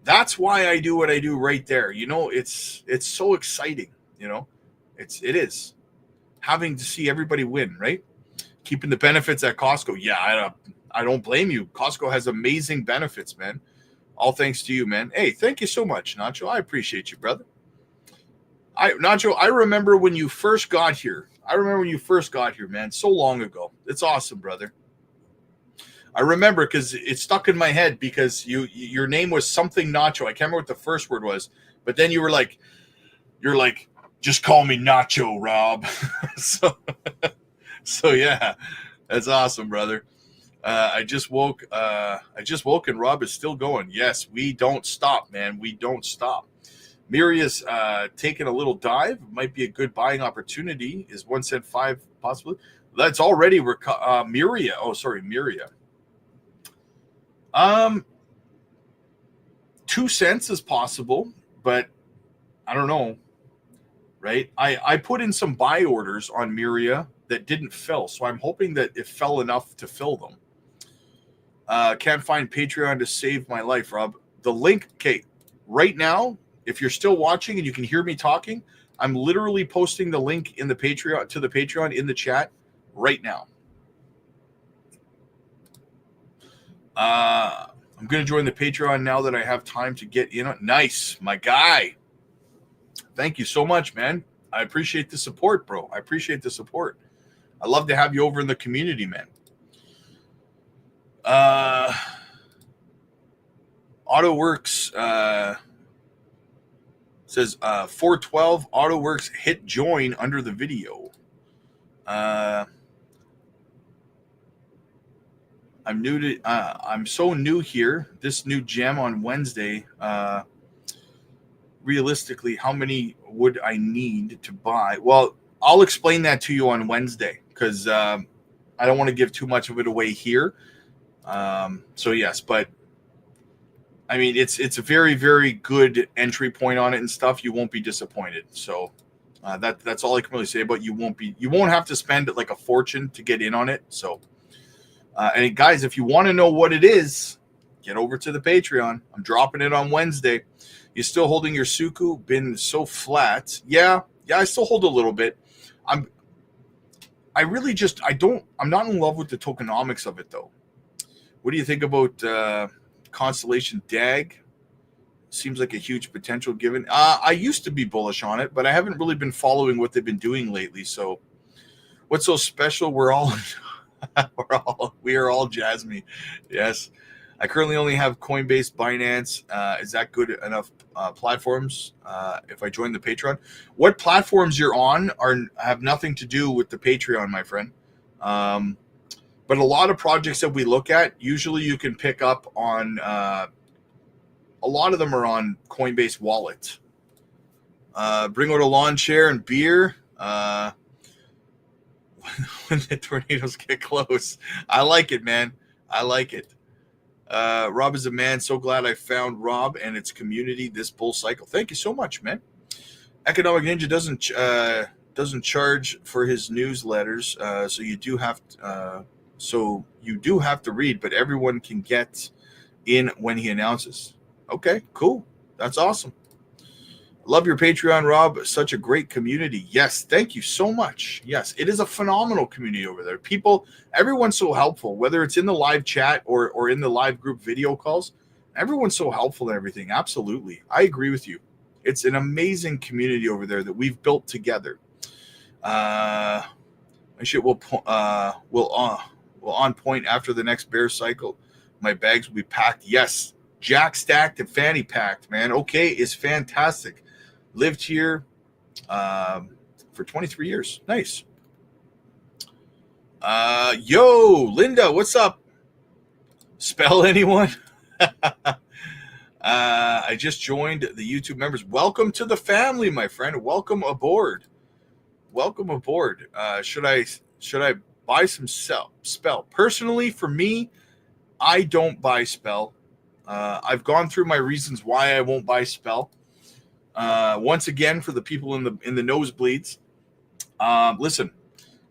that's why I do what I do right there. It's so exciting, it is. Having to see everybody win, right? Keeping the benefits at Costco. Yeah, I don't blame you. Costco has amazing benefits, man. All thanks to you, man. Hey, thank you so much, Nacho. I appreciate you, brother. Nacho, I remember when you first got here. Man, so long ago. It's awesome, brother. I remember because it stuck in my head because your name was something Nacho. I can't remember what the first word was, but then you're like, just call me Nacho, Rob. so yeah, that's awesome, brother. I just woke and Rob is still going. Yes, we don't stop, man. We don't stop. Miria's taking a little dive. Might be a good buying opportunity. Is 1 cent 5 possibly? That's already Miria. Oh, sorry, Miria. 2 cents is possible, but I don't know. Right? I put in some buy orders on Miria that didn't fill, so I'm hoping that it fell enough to fill them. Can't find Patreon to save my life, Rob. The link, okay, right now, if you're still watching and you can hear me talking, I'm literally posting the link in the Patreon to the Patreon in the chat right now. I'm going to join the Patreon now that I have time to get in. Nice, my guy. Thank you so much, man. I appreciate the support, bro. I appreciate the support. I love to have you over in the community, man. AutoWorks says 412 AutoWorks hit join under the video. I'm so new here. This new gem on Wednesday. Realistically, how many would I need to buy? Well, I'll explain that to you on Wednesday because I don't want to give too much of it away here. So yes, but I mean it's a very, very good entry point on it and stuff. You won't be disappointed. So that's all I can really say. But you won't have to spend like a fortune to get in on it. So. And guys, if you want to know what it is, get over to the Patreon. I'm dropping it on Wednesday. You still holding your Suku? Been so flat. Yeah, I still hold a little bit. I'm not in love with the tokenomics of it though. What do you think about Constellation DAG? Seems like a huge potential given. I used to be bullish on it, but I haven't really been following what they've been doing lately. So what's so special? We're all we are all JASMY. Yes. I currently only have Coinbase, Binance. Is that good enough platforms if I join the Patreon? What platforms you're on have nothing to do with the Patreon, my friend. But a lot of projects that we look at, usually you can pick up on a lot of them are on Coinbase Wallet. Bring out a lawn chair and beer. When the tornadoes get close. I like it, man. I like it. Rob is a man. So glad I found Rob and its community this bull cycle. Thank you so much, man. Economic Ninja doesn't charge for his newsletters, so you do have to read, but everyone can get in when he announces. Okay, cool. That's awesome. Love your Patreon, Rob. Such a great community. Yes, thank you so much. Yes, it is a phenomenal community over there. Everyone's so helpful, whether it's in the live chat or in the live group video calls. Everyone's so helpful and everything. Absolutely. I agree with you. It's an amazing community over there that we've built together. My shit will on point after the next bear cycle. My bags will be packed. Yes, jack stacked and fanny packed, man. Okay, is fantastic. Lived here for 23 years. Nice. Yo, Linda, what's up? Spell anyone? I just joined the YouTube members. Welcome to the family, my friend. Welcome aboard. Welcome aboard. Should I buy some spell? Personally, for me, I don't buy spell. I've gone through my reasons why I won't buy spell. Once again, for the people in the nosebleeds, listen,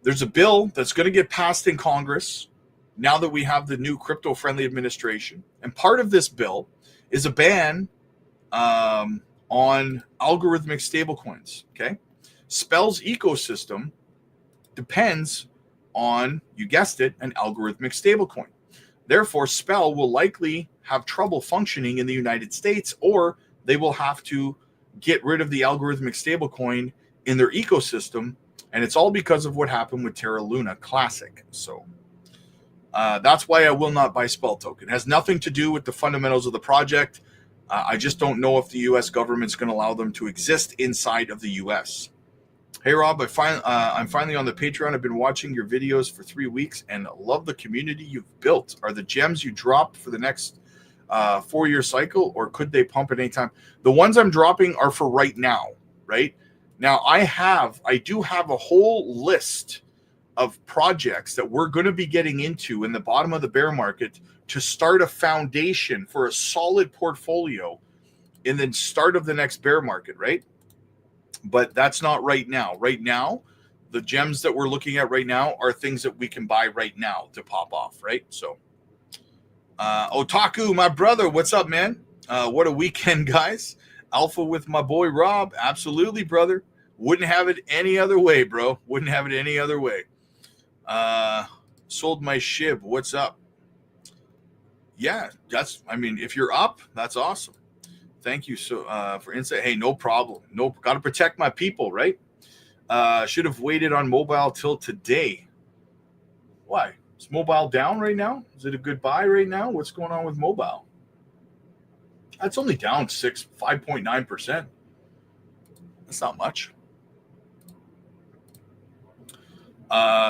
there's a bill that's going to get passed in Congress now that we have the new crypto-friendly administration. And part of this bill is a ban on algorithmic stablecoins. Okay, Spell's ecosystem depends on, you guessed it, an algorithmic stablecoin. Therefore, Spell will likely have trouble functioning in the United States, or they will have to get rid of the algorithmic stablecoin in their ecosystem. And it's all because of what happened with Terra Luna Classic. So that's why I will not buy Spell token. It has nothing to do with the fundamentals of the project. I just don't know if the U.S. government's going to allow them to exist inside of the U.S. Hey, Rob, I'm finally on the Patreon. I've been watching your videos for 3 weeks and love the community you've built. Are the gems you drop for the next 4-year cycle, or could they pump at any time? The ones I'm dropping are for right now, right? Now, I do have a whole list of projects that we're going to be getting into in the bottom of the bear market to start a foundation for a solid portfolio in the start of the next bear market, right? But that's not right now. Right now, the gems that we're looking at right now are things that we can buy right now to pop off, right? So, Otaku, my brother, what's up, man? What a weekend, guys. Alpha with my boy Rob. Absolutely, brother. Wouldn't have it any other way, bro. Wouldn't have it any other way. Sold my SHIB. What's up? Yeah, if you're up, that's awesome. Thank you for insight. Hey, no problem. Got to protect my people, right? Should have waited on mobile till today. Why? Is mobile down right now? Is it a good buy right now? What's going on with mobile? That's only down 5.9%. That's not much.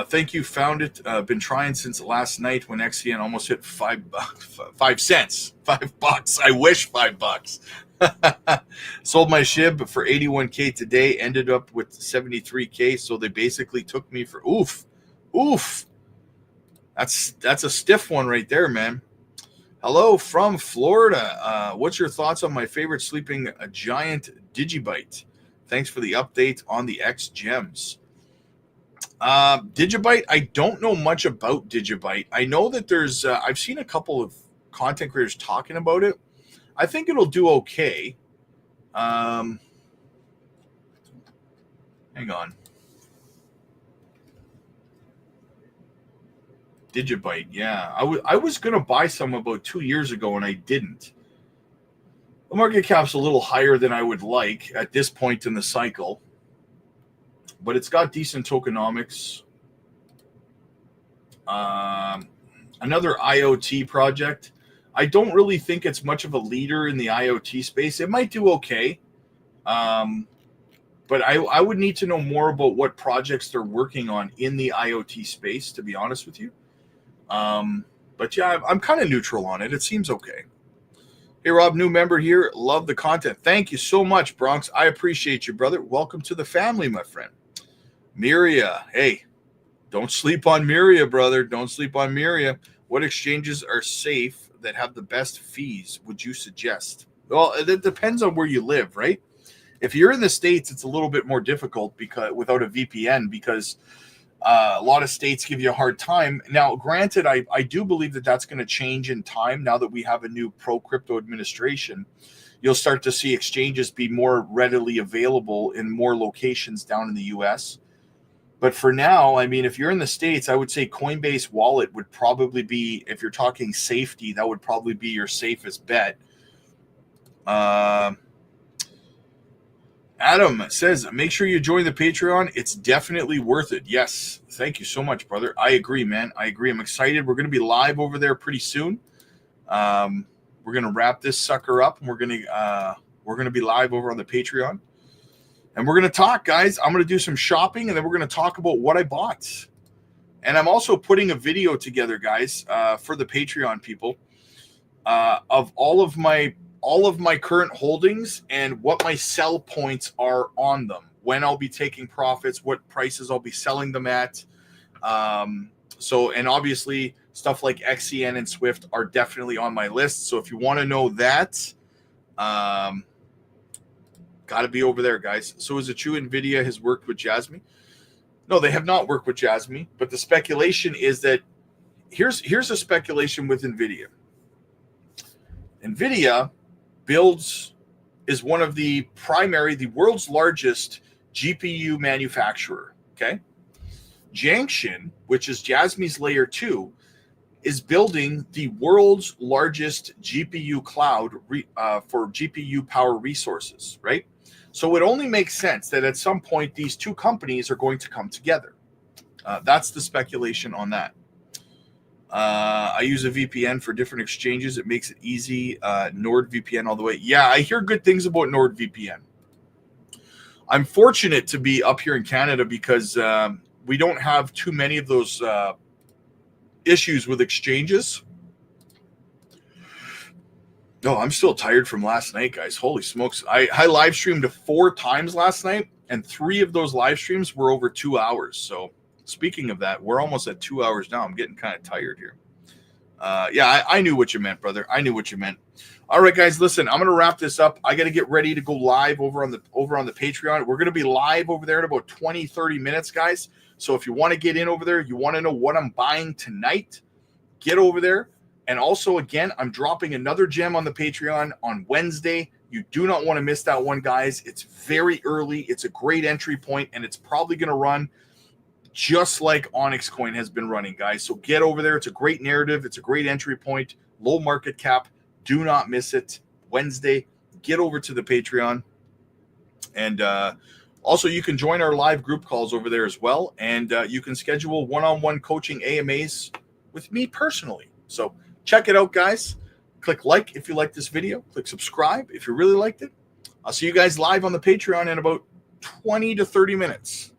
Thank you. Found it. Been trying since last night when XCN almost hit $5. $5. I wish $5. Sold my SHIB for 81K today. Ended up with 73K. So they basically took me for oof. That's a stiff one right there, man. Hello from Florida. What's your thoughts on my favorite sleeping giant Digibyte? Thanks for the update on the X Gems. Digibyte, I don't know much about Digibyte. I know that there's I've seen a couple of content creators talking about it. I think it'll do okay. Hang on. Digibyte, yeah. I was going to buy some about 2 years ago and I didn't. The market cap's a little higher than I would like at this point in the cycle, but it's got decent tokenomics. Another IoT project. I don't really think it's much of a leader in the IoT space. It might do okay, but I would need to know more about what projects they're working on in the IoT space, to be honest with you. But yeah, I'm kind of neutral on it. It seems okay. Hey, Rob, new member here. Love the content. Thank you so much, Bronx. I appreciate you, brother. Welcome to the family, my friend. Miria, hey, don't sleep on Miria, brother. Don't sleep on Miria. What exchanges are safe that have the best fees would you suggest? Well, it depends on where you live, right? If you're in the States, it's a little bit more difficult because without a VPN, because a lot of states give you a hard time. Now, granted, I do believe that that's going to change in time now that we have a new pro-crypto administration. You'll start to see exchanges be more readily available in more locations down in the U.S. But for now, I mean, if you're in the States, I would say Coinbase Wallet would probably be, if you're talking safety, that would probably be your safest bet. Adam says, make sure you join the Patreon. It's definitely worth it. Yes. Thank you so much, brother. I agree, man. I agree. I'm excited. We're going to be live over there pretty soon. We're going to wrap this sucker up, and we're going to be live over on the Patreon. And we're going to talk, guys. I'm going to do some shopping, and then we're going to talk about what I bought. And I'm also putting a video together, guys, for the Patreon people of all of my current holdings and what my sell points are on them, when I'll be taking profits, what prices I'll be selling them at. And obviously stuff like XCN and Swift are definitely on my list. So if you want to know that, got to be over there, guys. So is it true NVIDIA has worked with JASMY? No, they have not worked with JASMY, but the speculation is that here's a speculation with NVIDIA. NVIDIA is one of the world's largest GPU manufacturer, okay? Junction, which is JASMY's layer 2, is building the world's largest GPU cloud for GPU power resources, right? So it only makes sense that at some point these two companies are going to come together. That's the speculation on that. I use a VPN for different exchanges. It makes it easy. NordVPN all the way. Yeah, I hear good things about NordVPN. I'm fortunate to be up here in Canada because we don't have too many of those issues with exchanges. No, I'm still tired from last night, guys. Holy smokes. I live streamed 4 times last night, and 3 of those live streams were over 2 hours. So speaking of that, we're almost at 2 hours now. I'm getting kind of tired here. Yeah, I knew what you meant, brother. I knew what you meant. All right, guys, listen, I'm going to wrap this up. I got to get ready to go live over on the Patreon. We're going to be live over there in about 20, 30 minutes, guys. So if you want to get in over there, you want to know what I'm buying tonight, get over there. And also, again, I'm dropping another gem on the Patreon on Wednesday, You do not want to miss that one, guys. It's very early. It's a great entry point, and it's probably going to run just like Onyx Coin has been running, guys. So get over there. It's a great narrative. It's a great entry point. Low market cap. Do not miss it. Wednesday. Get over to the Patreon. And also, you can join our live group calls over there as well. And you can schedule one-on-one coaching AMAs with me personally. So check it out, guys. Click like if you like this video. Click subscribe if you really liked it. I'll see you guys live on the Patreon in about 20 to 30 minutes.